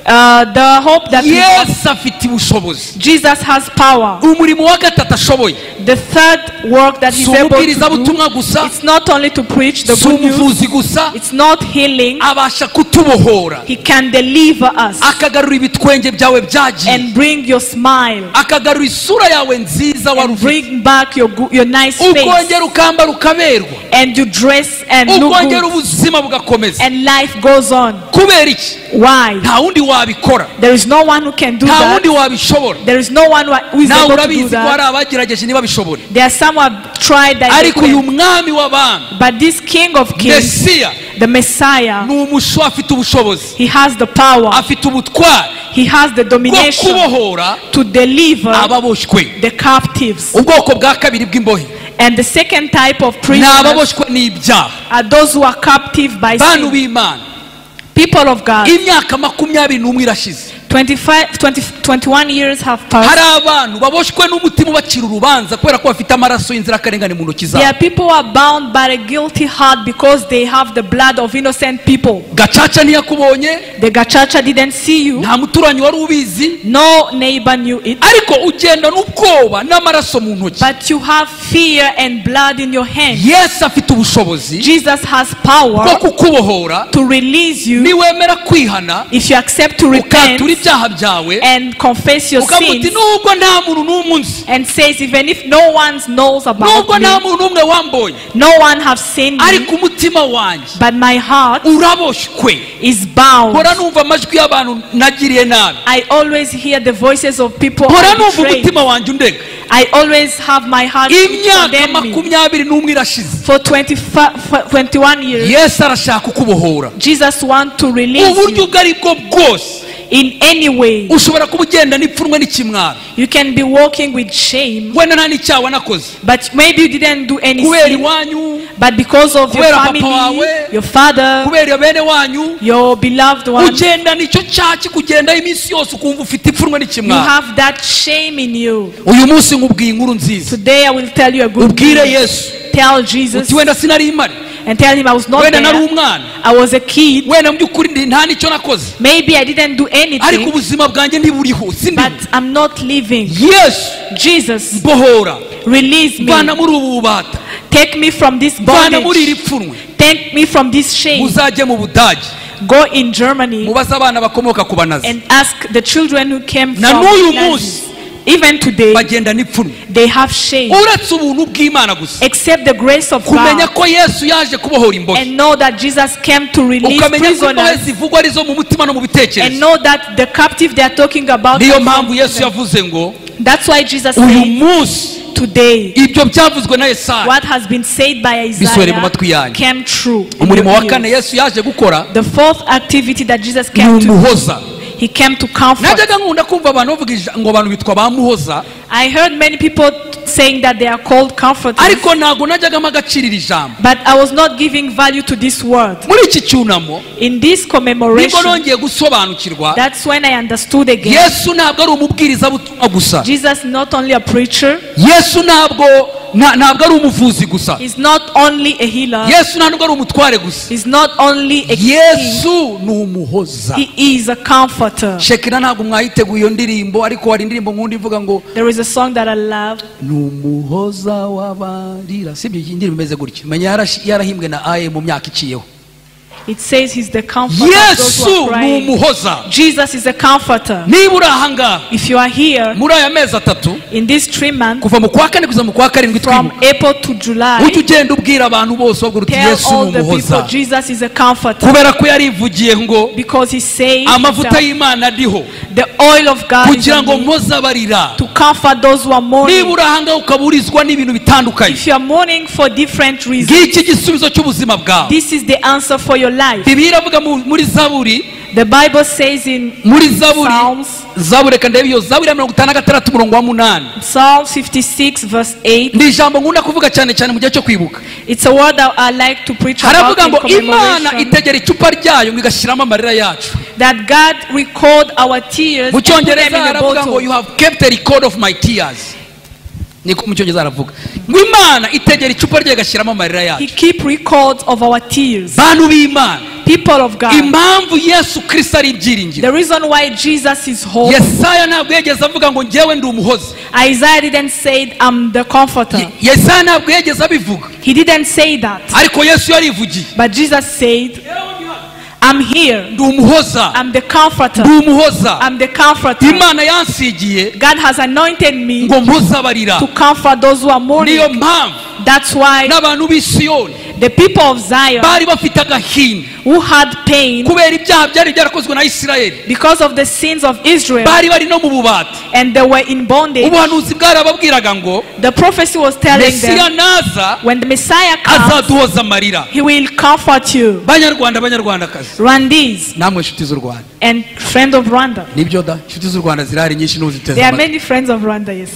The hope that we have, yesu afite ubushobozi. Jesus has power. Umurimo wa gatatu ashoboye The third work that he's si able to umubwirizabutumwa do, gusa, it's not only to preach the si good news, umuvuzi gusa, it's not healing. abasha kutubohora, He can deliver us akagarura ibitwenge byawe byagiye, and bring your smile, akagarura isura yawe nziza wari and ufite, bring back your nice face, ukongera ukambara ukaberwa, and you dress and look ukongera good, ubuzima bugakomeza. and life goes on. Kubera iki? Why? Nta wundi wabikora, There is no one who can do nta wundi that. wabishobora. There is no one who is Nawe able to do urabizi ko hari that. abagerageje ntibabishobore, There are some who have tried that, they ariko uyu couldn't. mwami w'abami But this King of Kings, mesiya the Messiah, ni umusho, afite ubushobozi, he has the power, afite ubutware he has the bwo domination kubohora to deliver ababoshywe. the captives. Ubwoko bwa kabiri bw'imbohe And the second type of ni prisoners ababoshywe n'ibyaha, are those who are captive by bantu sin. b'Imana. People of God, Imyaka 21 irashize, 21 years have hari passed. abantu baboshywe n'umutima ubacira urubanza kubera ko bafite amaraso y'inzirakarengane mu ntoki There zabo. are people who are bound by a guilty heart because they have the blood of innocent people. Gacaca ntiyakubonye, The Gachacha didn't see you. nta muturanyi wari ubizi, No neighbor knew it. ariko ugenda n'ubwoba n'amaraso mu ntoki. But you have fear and blood in your hand. Yesu afite ubushobozi Jesus has bwo power kukubohora to release you niwemera kwihana, if you accept to repent ukatura ibyaha byawe, and confess your ukavuga uti sins, nubwo nta muntu n'umwe unzi, and says even if no one knows about nubwo nta me, muntu n'umwe wambonye, no one have seen me, ariko umutima wanjye but my heart uraboshywe. is bound. Hora numva amajwi y'abantu nagiriye nabi, I always hear the voices of people hora I numva betrayed. umutima wanjye undega. I always have my heart Imyaka condemn me. 21 irashize, For 21 years, Yesu arashaka kukubohora. Jesus wants to release Uburyo you ubwo ari bwo bwose in any way. ushobora kuba ugenda n'ipfunwe n'ikimwaro, You can be walking with shame, wenda nta n'icyaha wanakoze, but maybe you didn't do any kubera sin, iwanyu, but because of your kubera papa family, wawe, your father, kubera bene wanyu, your beloved one, ugenda nicyo cyaha kikugendaho iminsi yose ukumva ufite ipfunwe you n'ikimwaro. have that shame in you. Uyu munsi nkubwiye inkuru nziza, Today I will tell you a good ubwire news. Yesu Tell Jesus uti wenda sinari imari, and tell him I was not wenda nari there. umwana, I was a kid. wenda mu by'ukuri nta n'icyo nakoze, Maybe I didn't do ariko anything, ubuzima bwanjye ntiburiho, sindiho. but I'm not living. Yesu Jesus, mbohora, release vana me. muri ubu bubata, Take me from this vana muri iri bondage. pfunwe, Take me from this shame. muzajye mu Budage Go in Germany mubaze abana bakomoka ku banazi, and ask the children who came na from n'uyu Nazis. munsi Even today, bagenda n'ipfunwe, they have shame. uretse ubuntu bw'Imana gusa, Accept the grace of kumenya God ko Yesu yaje kubohora imbohe, and know that Jesus came to release ukamenya ko imbohe prisoners, zivugwa arizo mu mutima no mu and bitekerezo. know that the captive they are talking about Niyo are from mpamvu Yesu them. yavuze ngo That's why Jesus uyu said munsi today ibyo byavuzwe na Yesaya what has been said by bisohore mu Isaiah matwi yanyu. came true. in Umurimo your wa kane ears. Yesu yaje gukora The fourth activity that Jesus ni came to do, umuhoza. he came to comfort. Najyaga nkunda kumva abantu bavuga ngo abantu bitwa ba muhoza, I heard many people saying that they are called comforters, ariko ntabwo najyagamo agaciro iri jambo. but I was not giving value to this word. Muri iki cyunamo In this nibwo commemoration, nongeye gusobanukirwa that's when I understood again. Yesu ntabwo ari umubwirizabutumwa gusa, Jesus not only a preacher, Yesu ntabwo ari umuvuzi gusa, he's not only a healer, Yesu ntabwo ari umutware gusa, he's not only a king, Yesu ni umuhoza. he is a comforter. Shekina ntabwo mwayiteguye iyo ndirimbo, ariko hari indirimbo nkunda ivuga ngo There is a song that I love. ni umuhoza w'abarira, sibyo? Iyi ndirimbo imeze gutyo, menya yarahimbwe na Aye mu myaka iciyeho. It says he's the comforter of those who Yesu are ni crying. umuhoza. Jesus is a comforter. Niba uri ahangaha If you are here muri aya mezi atatu in this 3 months, kuva mu kwa kane kugeza mu kwa karindwi from twibuka, April to July, ujye ugenda ubwira abantu bose wabwira uti tell Yesu all ni the people umuhoza, Jesus is a comforter, kubera ko yarivugiye ngo because he says amavuta himself, y'Imana ariho the oil of God is kugira ngo on me mpoze abarira. to comfort those who are Niba mourning. uri ahangaha ukaburizwa n'ibintu bitandukanye, If you are mourning for different reasons, ngiki igisubizo cy'ubuzima bwawe. this is the answer for your life. Bibiliya iravuga muri Zaburi, The Bible says in muri Zaburi, Psalms, Zaburi reka ndebe iyo Zaburi ya 56 umurongo wa 8. Psalm 56 verse 8. Ni ijambo nkunda kuvuga cyane cyane mu gihe cyo kwibuka. It's a word that I like to preach about Haravuga in ngo Imana commemoration. itegera icupa ryayo ngo igashyiramo amarira yacu. That God record our tears Mu and put them Cyongereza in a haravuga ngo bottle. you have kept a record of my tears. niko mu cyongereza aravuga ngo Imana itegera icupa rye gashyiramo amarira He yacu. keep records of our tears. Bantu b'Imana, People of God. impamvu Yesu Kristo ari ibyiringiro. The reason why Jesus is hope. Yesaya ntabwo yigeze avuga ngo njyewe ndi umuhozi. Isaiah didn't say I'm the comforter. Yesaya ntabwo yigeze abivuga, He didn't say that. ariko Yesu yarivugiye. But Jesus said, I'm here. Ndi umuhoza, I'm the comforter. ndi umuhoza. I'm the comforter. Imana yansigiye God has anointed me ngo mpuzabarira. to comfort those who are mourning. Niyo mpamvu That's why n'abantu b'i Siyoni the people of Zion bari bafite agahinda who had pain kubera ibyaha byari byarakozwe na Isirayeli. because of the sins of Israel Bari bari no mu bubati. and they were in bondage. Ubuhanuzi bwarababwiraga ngo The prophecy was telling Mesiya them, naza when the Messiah comes, azaduhoza amarira. he will comfort you. Banyarwanda, banyarwandakazi, Rwandese namwe inshuti z'u Rwanda, and friends of Rwanda. nibyo da, inshuti z'u Rwanda zirahari nyinshi n'uziteze There are amatwi. many friends of Rwanda, yes.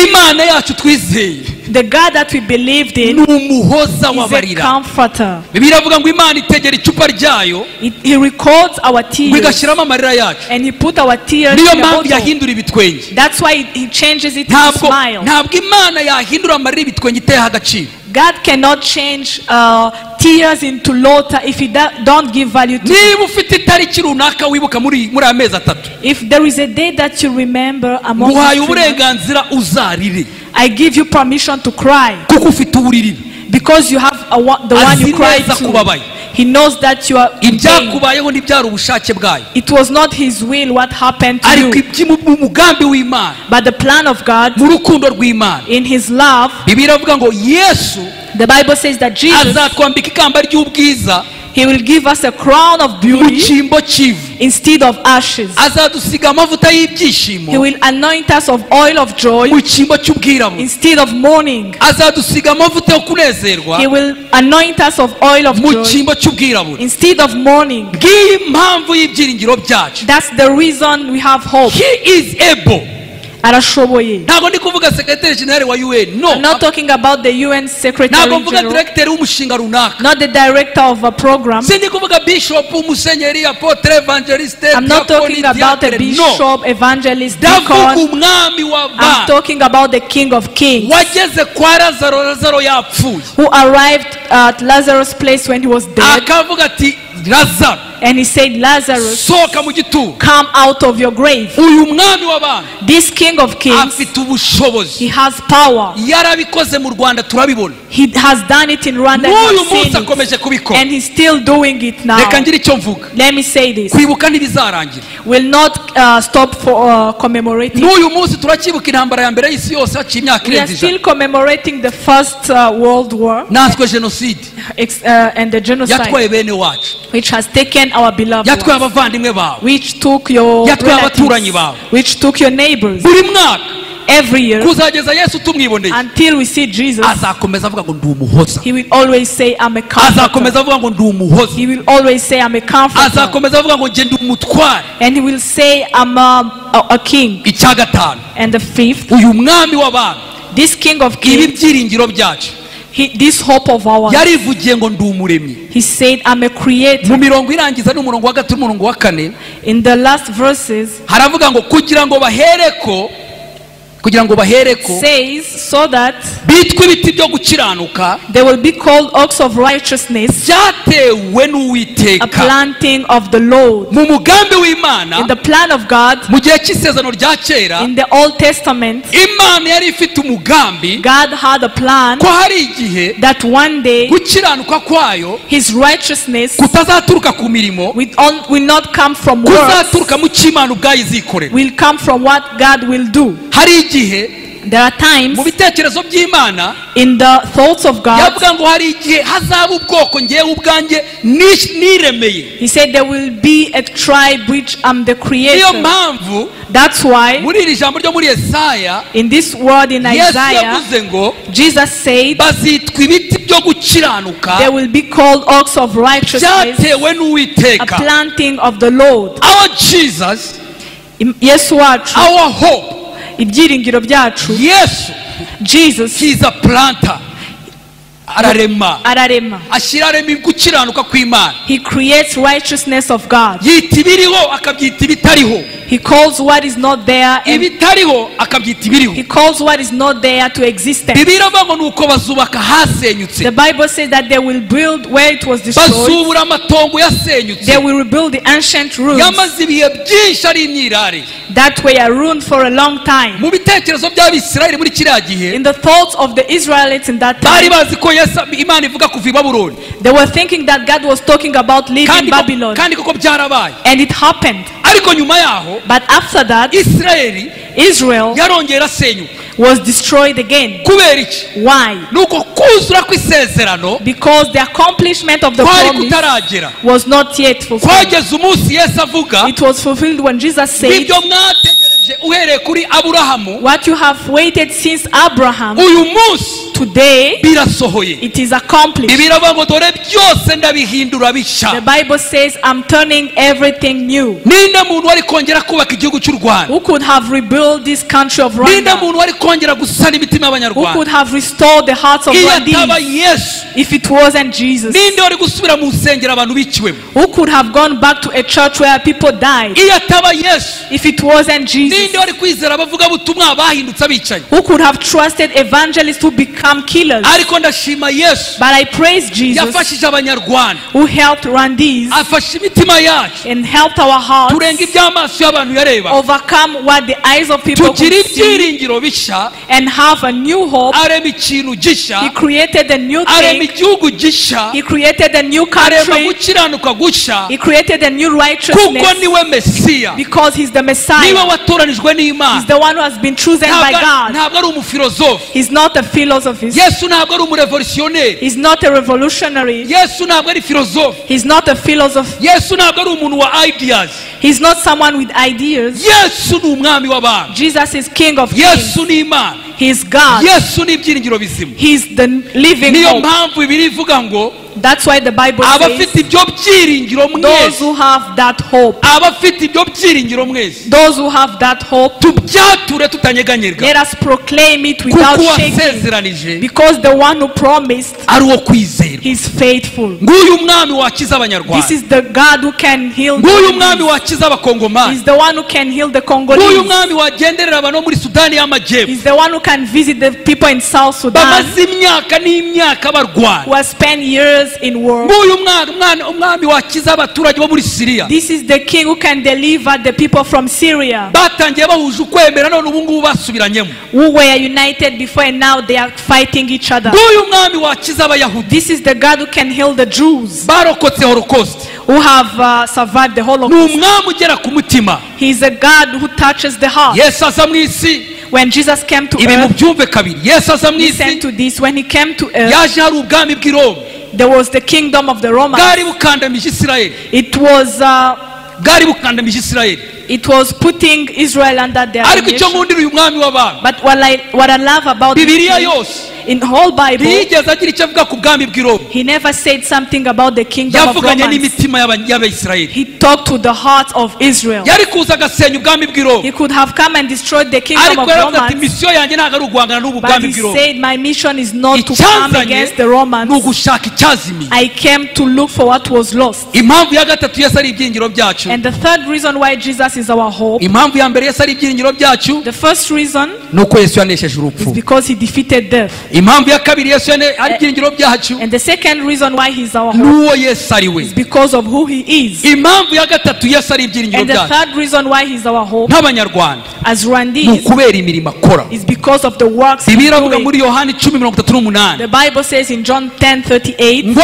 Imana yacu twizeye The God that we believed ni in umuhoza is a w'abarira. comforter. Bibiliya iravuga ngo Imana itegera icupa ryayo He records our ngo tears igashyiramo amarira yacu. and he put our tears Niyo in a mpamvu bottle. yahindura ibitwenge. That's why he changes it to Ntabwo smile. Imana yahindura amarira ibitwenge iteyeho agaciro. God cannot change tears into laughter if he don't give value to it. Niba ufite itariki runaka wibuka muri aya mezi atatu, If there is a day that you remember among nguhaye these 3 months, uburenganzira uzarire I give you permission to cry kuko ufite uburirire. because you have the one you Azi cry neza to. kubabaye. He knows that you are in pain. Ibyakubayeho ntibyari ubushake bwayo, It was not his will what happened to ariko you, umugambi w'Imana, but the plan of God mu rukundo rw'Imana. in his love. Bibiliya iravuga ngo Yesu The Bible says that Jesus, azatwambika ikamba ry'ubwiza he will give us a crown of mu beauty cyimbo cy'ivu. instead of ashes. Azadusiga amavuta y'ibyishimo He will anoint us of oil of joy mu cyimbo cy'ubwirabure. instead of mourning. Azadusiga amavuta yo kunezerwa He will anoint us of oil of mu joy cyimbo cy'ubwirabure. instead of mourning. Ngiyi impamvu y'ibyiringiro byacu. That's the reason we have hope. He is able. Arashoboye. Ntabwo ndi kuvuga secretary general wa UN, no. I'm not talking about the UN Secretary Ntabwo mvuga General, director w'umushinga runaka. not the director of a program. Sindi kuvuga bishop, umusenyeri, apotre, evangeliste, I'm not talking about a no. bishop, evangelist, Ndavuga deacon. umwami I'm w'abami talking about the King of Kings wageze kwa Lazaro, Lazaro yapfuye, who arrived at Lazarus' place when he was dead, akavuga ati Lazaro and he said, Lazarus, sohoka mu gituro. come out of your grave. Uyu mwami w'abami This King of Kings, afite ubushobozi, he has power. yarabikoze mu Rwanda turabibona, He has done it in Rwanda, n'uyu and, I've munsi seen it. akomeje kubikora. And he's still doing it now. Reka ngire icyo mvuga, Let me say this. kwibuka ntibizarangira. Will not stop for commemorating. N'uyu munsi turacyibuka intambara ya mbere y'isi yose haciye imyaka We are irenze still 100, commemorating the first World War natwe jenoside and the genocide, yatwaye bene wacu, which has taken our beloved yatwaye ones, abavandimwe bawe, which took your yatwaye abaturanyi relatives, bawe. which took your neighbors. Buri mwaka Every year, kuzageza Yesu tumwiboneye, until we see Jesus, azakomeza avuga ngo ndi umuhoza, he will always say, I'm a comforter. azakomeza avuga ngo ndi umuhoza, He will always say, I'm a comforter. azakomeza avuga ngo nge ndi umutware. And he will say, I'm a king. Icya gatanu, And the fifth, uyu mwami w'abami, this King of ibi Kings, byiringiro byacu, this hope of ours, yarivugiye ngo ndi umuremyi. he said, I'm a creator. Mu mirongo irangiza n'umurongo wa gatatu n'umurongo wa kane In the last verses, haravuga ngo kugira ngo bahereko says, so that bitwa ibiti byo gukiranuka they will be called oaks of righteousness, byatewe a n'Uwiteka planting of the Lord. mu mugambi w'Imana. In the plan of God, Mu gihe cy'isezerano rya kera, in the Old Testament, Imana yari ifite umugambi God had a plan ko hari igihe that one day gukiranuka kwayo his righteousness kutazaturuka ku mirimo, will not come from works, kuzaturuka mu cy'Imana ubwayo izikorera. will come from what God will do. Hari igihe There are times mu bitekerezo by'Imana in the thoughts of God, yavuga ngo hari igihe hazaba ubwoko ngewe ubwanjye niremeye. he said there will be a tribe which I'm the Niyo creator. mpamvu That's why muri iri jambo ryo muri Yesaya in this word in Yesu Isaiah, yavuze ngo Jesus said bazitwa ibiti byo gukiranuka they will be called oaks of righteousness, byatewe a n'Uwiteka. planting of the Lord. Our Jesus, Yesu wacu, our hope, ibyiringiro byacu, Yesu, Jesus, he is a planter. ararema. ashyira arema gukiranuka kw'Imana. He creates righteousness of God. yita ibiriho akabyita ibitariho. He calls what is not there and ibitariho akabyita ibiriho. he calls what is not there to existence. Bibiliya ivuga ngo nuko bazubaka hasenyutse. The Bible says that they will build where it was destroyed. bazubura amatongo yasenyutse. They will rebuild the ancient ruins yamaze ibihe byinshi ari imyirare. that were ruined for a long time. mu bitekerezo by'Abisirayeli muri kiriya gihe In the thoughts of the Israelites in that bari time, bazi ko Imana ivuga kuva i Babuloni. they were thinking that God was talking about leaving Babylon. kandi koko byarabaye. And it happened. ariko nyuma yaho But after that, Isirayeli Israel yarongera asenyuka. was destroyed again. kubera iki? Why? nuko kuzura kw'isezerano Because the accomplishment of the kwari promise kutaragera. was not yet fulfilled. kwageze umunsi Yesu avuga It was fulfilled when Jesus said, ibyo mwategereje uhereye kuri Aburahamu what you have waited since Abraham, uyu munsi today birasohoye. it is accomplished. biravuga ngo dore byose ndabihindura bisha. The Bible says, I'm turning everything new. ninde muntu wari kongera kubaka igihugu cy'u Rwanda? Who could have rebuilt this country of ninde Rwanda? muntu wari kongera gusana imitima Who y'Abanyarwanda? could have restored the hearts of iyo ataba Rwandese Yesu. if it wasn't Jesus? ninde wari gusubira mu nsengero abantu biciwemo? Who could have gone back to a church where people died iyo ataba Yesu. if it wasn't Jesus? ninde wari kwizera abavugabutumwa bahindutse abicanyi? Who could have trusted evangelists who become killers? ariko ndashima Yesu But I praise Jesus yafashije Abanyarwanda, who helped Rwandese afasha imitima yacu and helped our hearts turenga iby'amaso y'abantu yareba, overcome what the eyes of people tugira could see ibyiringiro bishya, and have a new hope. arema ikintu He gishya, created a new arema thing. igihugu gishya, He created a new arema country. gukiranuka gushya, He created a new kuko righteousness niwe Mesiya, because he's the niwe Messiah. watoranijwe He's n'Imana. the one who has been chosen by God. ntabwo ari umufilozofe. He's not a philosopher. Yesu ntabwo ari umurevolutionneri. He's not a revolutionary. Yesu ntabwo ari filozofe. He's not a philosopher. Yesu ntabwo ari umuntu wa ideas. He's not someone with ideas. Yesu ni umwami w'abantu. Jesus is King of Kings. Yesu ni Imana. He's God. Yesu ni ibyiringiro bizima. He's the living niyo hope. mpamvu Bibiliya ivuga ngo That's why the Bible abafite says, ibyo byiringiro those mwese, who have that hope, abafite ibyo byiringiro mwese, those who have that hope, tubyature tutanyeganyerwa, let us proclaim it without kuko shaking. wasezeranije Because the one who promised, ari uwo kwizerwa. he's faithful. nguyu mwami wakiza This Abanyarwanda, is the God who can heal nguyu the mwami disease. wakiza Abakongomani, He's the one who can heal the nguyu Congolese. mwami wagenderera abantu bo muri Sudani y'Amajyepfo He's the one who can visit the people in South Sudan bamaze imyaka n'imyaka barwana. who has spent years in war. nguyu umwami wakiza abaturage bo muri Syria, This is the king who can deliver the people from Syria, batangiye bahuje ukwemera none ubu ngubu basubiranyemo. who were united before and now they are fighting each other. nguyu mwami wakiza Abayahudi This is the God who can heal the Jews barokotse Holocaust. who have survived the ni Holocaust. umwami ugera ku mutima. He is a God who touches the heart. Yesu aza mu isi, When Jesus came to ibi earth, mubyumve kabiri, Yesu aza mu listen isi to this. When he came to earth, yaje hari ubwami bw'i Roma there was the kingdom of the Romans. bwari bukandamije Isirayeli, It was putting Israel under their ariko icyo domination. nkundira uyu mwami w'abantu, But what I love about this Bibiliya king, yose in the whole Bible, ntiyigeze agira icyo avuga ku bwami bw'i Roma. he never said something about the kingdom of yavuganye Romans. n'imitima y'Abayisirayeli. He talked to the hearts of Israel. yari kuza agasenya ubwami bw'i Roma, He could have come and destroyed the kingdom ariko of yaravuze ati Romans, misiyo yanjye ntabwo ari uguhangana n'ubu but bwami he bw'i Roma, said, my mission is not to come icyanzanye against the ni Romans. ugushaka icyazimiye. I came to look for what was lost. impamvu ya gatatu Yesu ari ibyiringiro byacu, And the third reason why Jesus is our hope, impamvu ya mbere Yesu ari ibyiringiro byacu the first reason ni uko Yesu yanesheje is urupfu. because he defeated death. impamvu ya kabiri Yesu ari ibyiringiro byacu And the second reason why he's our ni hope uwo Yesu ari we. is because of who he is. impamvu ya gatatu Yesu ari ibyiringiro And the byacu third reason why he's our hope nk'Abanyarwanda as ni Rwandese ukubera imirimo akora. is because of the works he's Bibiliya iravuga doing. muri Yohana 10:38 The Bible says in John 10:38, ngo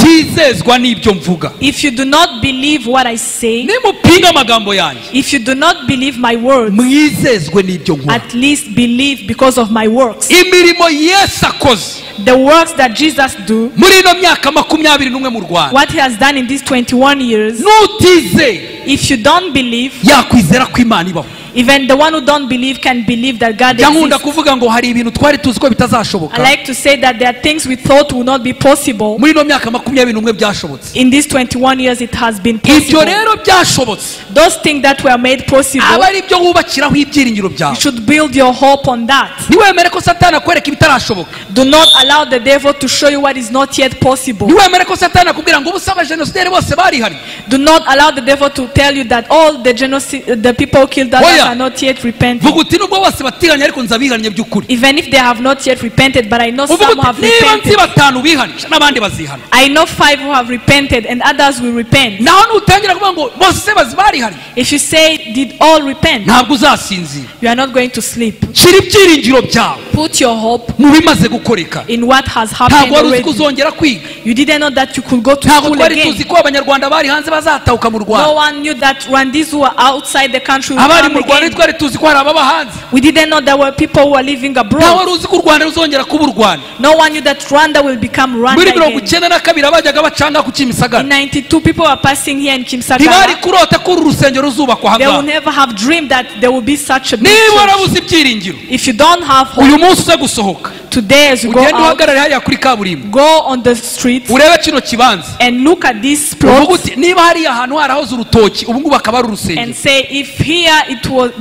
nimutizezwa n'ibyo mvuga, if you do not believe what I say, nimupinga amagambo yanjye, if you do not believe my words, mwizezwe n'ibyo nkora. at least believe because of my works. imirimo Yesu akoze The works that Jesus do, muri ino myaka 21 mu Rwanda, what he has done in these 21 years, n'utizeye if you don't believe, yakwizera ko Imana ibaho. Even the one who don't believe can believe that God nkunda exists. kuvuga ngo hari ibintu twari tuzi ko bitazashoboka, I like to say that there are things we thought would not be possible. muri no myaka 21 byashobotse. In these 21 years it has been Ibyo possible. rero byashobotse, Those things that were made possible, aba ari byo wubakiraho ibyiringiro you byawe. should build your hope on that. Niwemere ko Satani akwereka ibitarashoboka, Do not allow the devil to show you what is not yet possible. niwemere ko Satani akubwira ngo ubusaba genocide bose bari hari, Do not allow the devil to tell you that all the people killed others Oya. are not yet repenting. vuga uti nubwo bose batiganye ariko nzabihanye by'ukuri. Even if they have not yet repented, but I know Uvuga some uti have niba nzi repented. 5 bihanisha n'abandi bazihana. I know 5 who have repented and others will repent. Naho nutangira kuvuga ngo bose bari hari, If you say, did all repent? ntabwo uzasinzira. You are not going to sleep. Shira ibyiringiro byawe Put your hope mu bimaze gukoreka. in what has happened Ntabwo wari uzi ko already. uzongera kwiga, You didn't know that you could go to ntabwo school twari again. tuzi ko abanyarwanda bari hanze bazatahuka mu No Rwanda. one knew that Rwandese who were outside the country would Abari come mu Rwanda again. twari tuzi ko hari ababa hanze. We didn't know there were people who were living Ntawe abroad. wari uzi ko u Rwanda ruzongera kuba u Rwanda. No one knew that Rwanda will become Rwanda Muri again. 1992 bajyaga bacanga ku In Kimisagara, 92, people were passing here in ntibari Kimisagara. kurota ko uru rusengero ruzubakwa They will hanga. never have dreamed that there will be such a big Niba church. warabuze ibyiringiro, If you don't have hope, uyu munsi uze gusohoka today as you go ugende out, uhagarare hariya kuri kaburimbo go on the streets urebe kino kibanza, and look at this uvuga plot uti niba hariya ahantu harahoze urutoki ubu ngubu akaba ari urusengero, and say, if here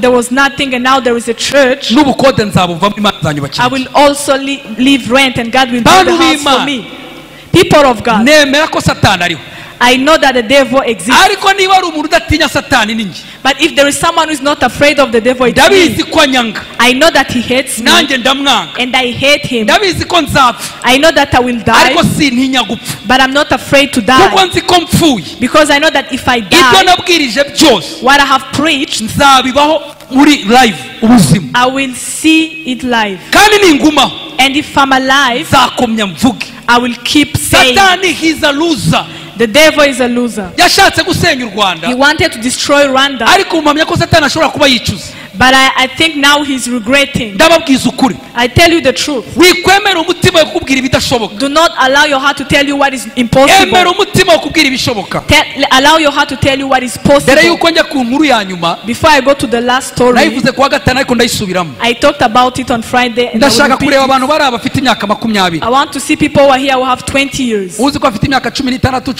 there was nothing and now there is a church, n'ubukode nzabuvamo, Imana izanyubakira. I will also leave rent and God will build Bantu a house for b'Imana. me. People of God, Nemera ko Satani ariho, I know that the devil exists. ariko niba ari umuntu udatinya Satani ni njye. But if there is someone who is not afraid of the devil, it's me. Ndabizi ko anyanga, I know that he hates me nanjye ndamwanga. and I hate him. Ndabizi ko nzapfa, I know that I will die, ariko sintinya gupfa, but I'm not afraid to kuko die. nzi ko mpfuye Because I know that if I ibyo die, nabwirije byose what I have preached, nzabibaho muri live ubuzima, I will see it live. kandi ningumaho And if I'm alive, nzakomya mvuge. I will keep saying, Satani he's a loser. the devil is a loser. Yashatse gusenya u He Rwanda, wanted to destroy Rwanda, ariko mpamya ko Satani ashobora kuba yicuza. but I think now he's regretting. Ndababwiza ukuri, I tell you the truth. wikwemera umutima wo kukubwira ibidashoboka, Do not allow your heart to tell you what is impossible. emera umutima wo kubwira ibishoboka. Allow your heart to tell you what is Mbere possible. yuko njya ku nkuru ya nyuma, Before I go to the last story, nayivuze kuwa gatanu ariko ndayisubiramo. I talked about it on Friday and I will Ndashaka repeat kureba it. abantu bari abafite imyaka 20. I want to see people who are here who have 20 years. Uzi ko afite imyaka 16,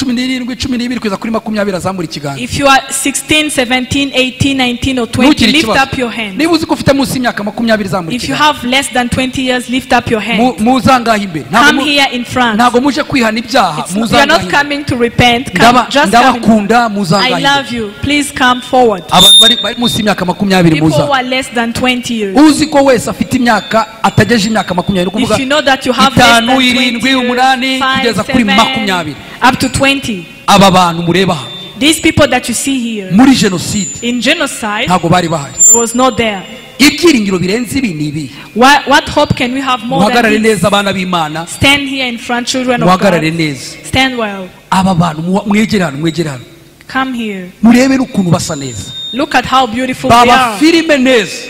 17, 12 kugeza kuri 20 azamura ikiganza. If you are 16, 17, 18, 19 or 20, Ntugire lift ikibazo. up your hand. Niba uzi ko ufite munsi y'imyaka 20 zamura If you ikiganza. have less than 20 years, lift up your hand. Muzangahe imbere. Come here in front. Ntago muje kwihana ibyaha, You are muzangahe not imbere. coming to repent. Come, just come in. Ndabakunda, I muzangahe love imbere. you. Please come forward. Abantu bari munsi y'imyaka 20 People who muza. are less than 20 years. Uzi ko wese afite imyaka atageje imyaka 20 kuvuga If you know that you have less than 5, 20 7, years, 8 kugeza 5, kuri 7, 20. up to 20. Aba bantu mureba aha, These people that you see here, muri genocide in genocide, ntago bari bahari. was not there. Ibyiringiro birenze ibi ni ibi. What hope can we have more Muhagarare than this? neza abana b'Imana, Stand here in front, children of muhagarare God. neza. Stand well. Aba bantu mwegere hano. Come here. Murebe n'ukuntu basa neza. Look at how beautiful they Baba are. filime neza.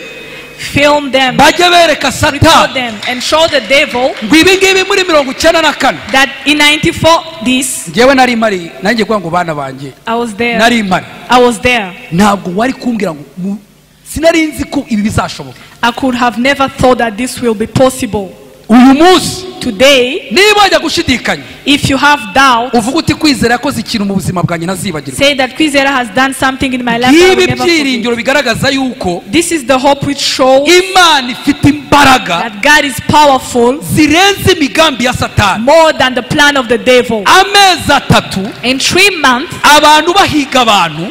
Film them, Bajye bereka record Satani them, and show the devil ngo ibi ngibi muri 94. that in 94, this, Njyewe nari mari, nanjye kuvuga ngo bana banjye I was there. nari mari. I was there. Ntabwo wari kumbwira ngo sinari nzi ko ibi bizashoboka. I could have never thought that this will be possible. Uyu munsi Today, niba wajya gushidikanya if you have doubt, uvuga uti kwizera yakoze ikintu mu buzima bwanjye ntazibagirwa. say that Kwizera has done something in my life I Ngibi will never byiringiro forget. bigaragaza yuko This is the hope which shows Imana ifite imbaraga that God is powerful zirenze imigambi ya Satani. more than the plan of the devil. Amezi 3 In 3 months, abantu bahiga abantu,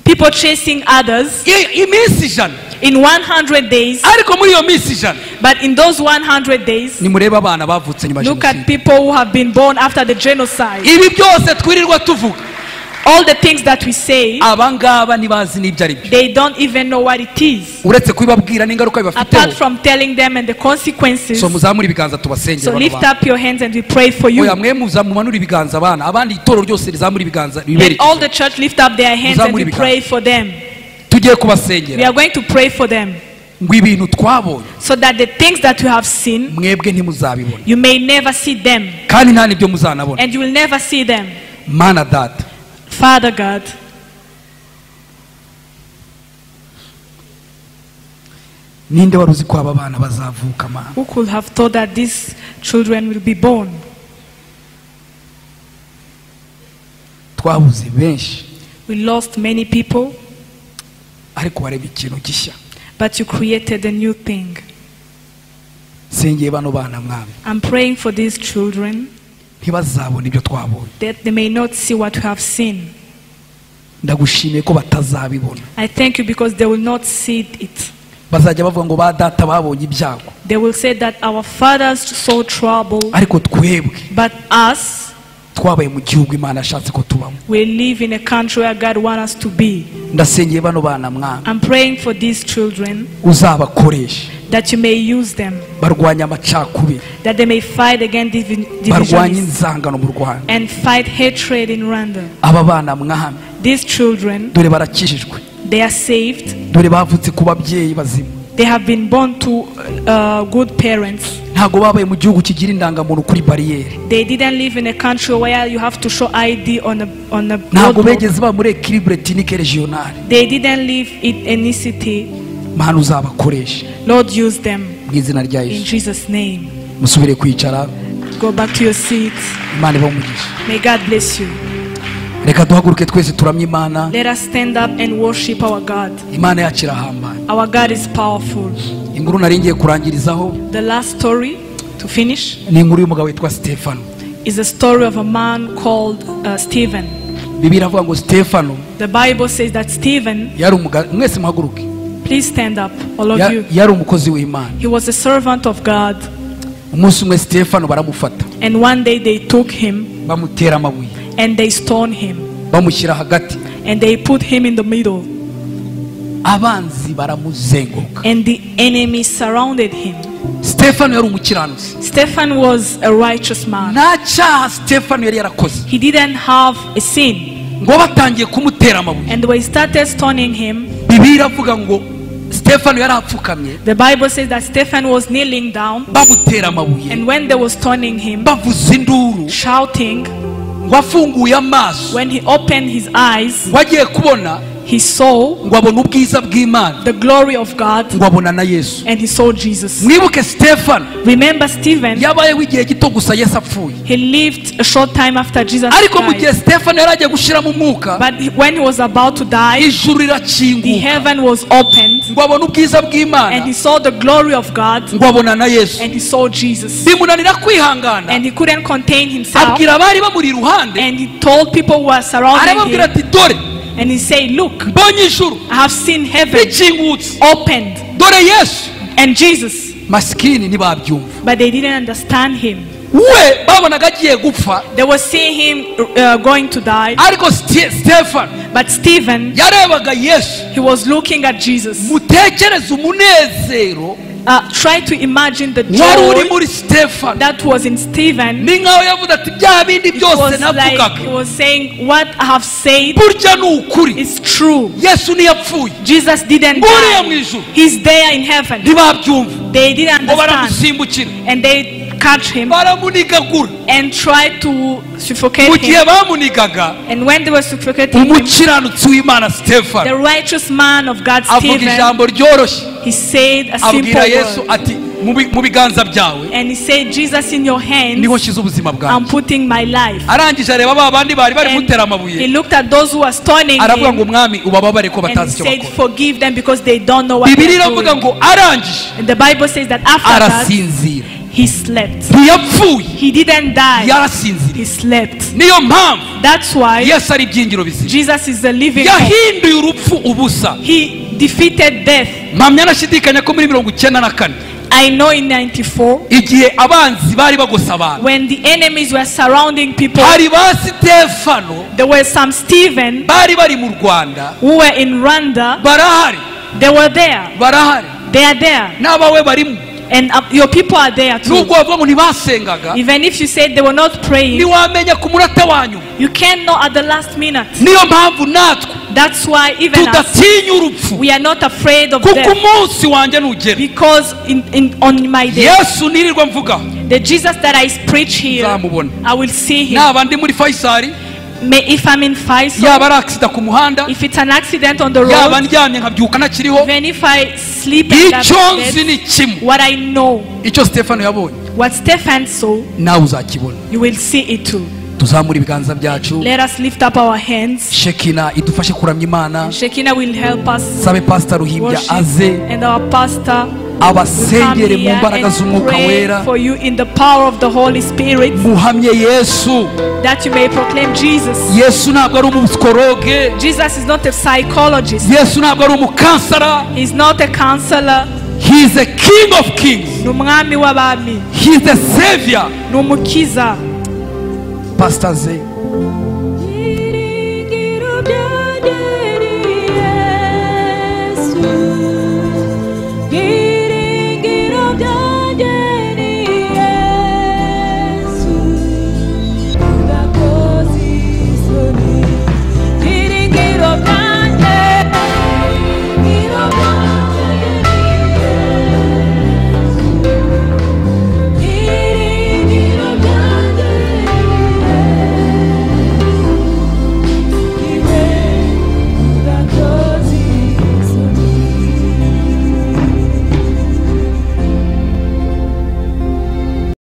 people chasing others. iminsi 100. In 100 days, Ariko muri iyo minsi 100 but in those 100 days, nimurebe abana bavutse nyuma ya look at jenoside. people who have been born after the genocide. Ibi byose twirirwa tuvuga, All the things that we say, abangaba ntibazi n'ibyo ari byo, they don't even know what it is. uretse kubibabwira n'ingaruka Apart bibafiteho. from telling them and the consequences. So muzamure ibiganza tubasengere So bano lift bantu. up your hands and we pray for you. Oya mwe mumanure ibiganza abana, abandi itorero ryose rizamure ibiganza Let bibereke. all the church lift up their hands and we pray for them. Tugiye We kubasengera are going to pray for them ngo ibintu twabonye so that the things that you have seen, mwebwe ntimuzabibona you may never see them kandi nta n'ibyo muzanabona. and you will never see them. Mana data, Father God, ninde wari uzi ko aba bana bazavuka mana? Who could have thought that these children will be born? Twabuze benshi, We lost many people, ariko wareba ikintu gishya. but you created a new thing. Sengeye bano bana mwami, I'm praying for these children ntibazabona ibyo twabonye. that they may not see what we have seen. Ndagushimiye ko batazabibona. I thank you because they will not see it. Bazajya bavuga ngo ba data babonye ibyago, They will say that our fathers saw trouble, ariko twebwe but us, twabaye mu gihugu Imana yashatse ko tubamo. we live in a country where God wants us to be. Ndasengeye bano bana mwami, I'm praying for these children uzabakoreshe that you may use them, barwanya amacakubiri, that they may fight against barwanya divisions inzangano mu Rwanda. and fight hatred in Rwanda. Aba bana mwami, These children, dore barakijijwe, they are saved. dore bavutse ku babyeyi bazima, They have been born to good parents. ntago babaye mu gihugu kigira indangamuntu kuri bariyeri, They didn't live in a country where you have to show ID on a ntago roadblock. begeze ba muri equilibre ethnique regionale. They didn't live in ethnicity. Mana uzabakoreshe Lord, use them mu izina rya in Yesu. Jesus' name. Musubire kwicara, Go back to your seats. Imana ibamugisha. May God bless you. Reka duhaguruke twese turamye Imana. Let us stand up and worship our God. Imana yacu irahambaye. Our God is powerful. Inkuru nari ngiye kurangirizaho The last story to finish ni inkuru y'umugabo witwa Stefano. is a story of a man called Stephen. Bibiliya iravuga ngo Stefano The Bible says that Stephen, yari mwese muhaguruke, please stand up, all of you. yari umukozi w'Imana. He was a servant of God, Umunsi umwe Stefano baramufata, and one day they took him bamutera amabuye, and they stoned him, bamushyira hagati, and they put him in the middle, abanzi baramuzenguruka. and the enemy surrounded him. Stefano yari umukiranutsi, Stephen was a righteous man. nta cyaha Stefano yari yarakoze, He didn't have a sin, ngo batangiye kumutera amabuye. and when they started stoning him, Bibiliya iravuga ngo Stefano yari apfukamye, the Bible says that Stephen was kneeling down, bamutera amabuye, and when they were stoning him, bavuza induru, shouting, ngo afunguye amaso, when he opened his eyes, ngo agiye kubona, he saw ngo abona ubwiza bw'Imana, the glory of God, ngo abona na Yesu. and he saw Jesus. Mwibuke Stefano Remember Stephen, yabayeho igihe gito gusa Yesu apfuye, he lived a short time after Jesus ariko mu gihe died. Stefano yari agiye gushiramo umwuka, But when he was about to die, ijuru the rirakinguka, heaven was opened, ngo abona ubwiza and bw'Imana, he saw the glory of God, ngo abona na Yesu. and he saw Jesus. Bimunanira kwihangana, And he couldn't contain himself, abwira abari bamuri iruhande, and he told people who were surrounding arababwira him, ati dore and he said, look, mbonye ijuru I have seen heaven rikingutse, opened, dore Yesu. and Jesus. Masikini ntibabyumva, But they didn't understand him. we babonaga agiye gupfa, They were seeing him going to die. ariko Stefano But Stephen, yarebaga Yesu. he was looking at Jesus. Mutekereze umunezero Try to imagine the wari uri joy muri Stefano. that was in Stephen. Ni nkaho yavuze ati bya bindi It byose was like he navugaga was saying, what I have said burya ni ukuri, is true. Yesu ntiyapfuye, Jesus didn't nguriya mu die. ijuru. He's there in heaven. Ntibabyumva, They didn't ngo understand. baramusimbukira, And they catch him baramunigagura. and try to suffocate Mu gihe him. bamunigaga, And when they were suffocating him, umukiranutsi w'Imana the Stefano righteous man of God, avuga Stephen, ijambo ryoroshye, he said a simple abwira Yesu word. ati mu biganza byawe And he said, Jesus, in your hands, niho nshyize ubuzima I'm bwanjye. putting my life. Arangije areba ba bandi bari bari And mutera he amabuye, looked at those who were stoning aravuga ngo him, mwami ubababare ko and he batazi icyo said, bakora. forgive them because they don't know what Bibiliya they're iravuga doing. ngo arangije And the Bible says that after that, arasinzira, he slept. ntiyapfuye, He didn't die. yarasinziriye. He slept. Niyo mpamvu That's why Yesu ari ibyingiro bizima, Jesus is the living hope. yahinduye urupfu ubusa. He defeated death. Mpamya nashidikanya ko muri 94 I know in 94, igihe abanzi bari bagose abantu, when the enemies were surrounding people, hari ba Stefano there were some Stephen bari bari mu Rwanda, who were in Rwanda. barahari, They were there. barahari, They are there. n'abawe barimo. And your people are there too. Nubwo bavuga ngo ntibasengaga, Even if you said they were not praying, ntiwamenya ku munota wanyu. you can't know at the last minute. Niyo mpamvu natwe That's why even us, tudatinya urupfu, we are not afraid of kuko death. umunsi wanjye nugera, Because on my day, Yesu nirirwa mvuga the Jesus that I preach here, nzamubona. I will see him. Naba ndi muri Faisal, If I'm in Faisal, yaba ari accident ku muhanda, if it's an accident on the yaba road, ndyamye nkabyuka nakiriho, even if I sleep and icyo I'm nzi dead, ni kimwe, what I know, icyo Stefano yabonye what Stephen saw, nawe uzakibona. you will see it too. Tuzamura ibiganza byacu. Let us lift up our hands. Shekina idufashe kuramya Imana. Shekinah will help us Sabe Pastor Ruhimbya worship, aze and our pastor abasengere mu mbaraga z'umwuka pray wera, for you in the power of the Holy Spirit, muhamye Yesu. that you may proclaim Jesus. Yesu ntabwo ari umupsikologe, Jesus is not a psychologist. Yesu ntabwo ari umukansara. He's not a counselor. He is a King of Kings. Ni umwami w'abami. He is the Savior. Ni umukiza. Pastor Ze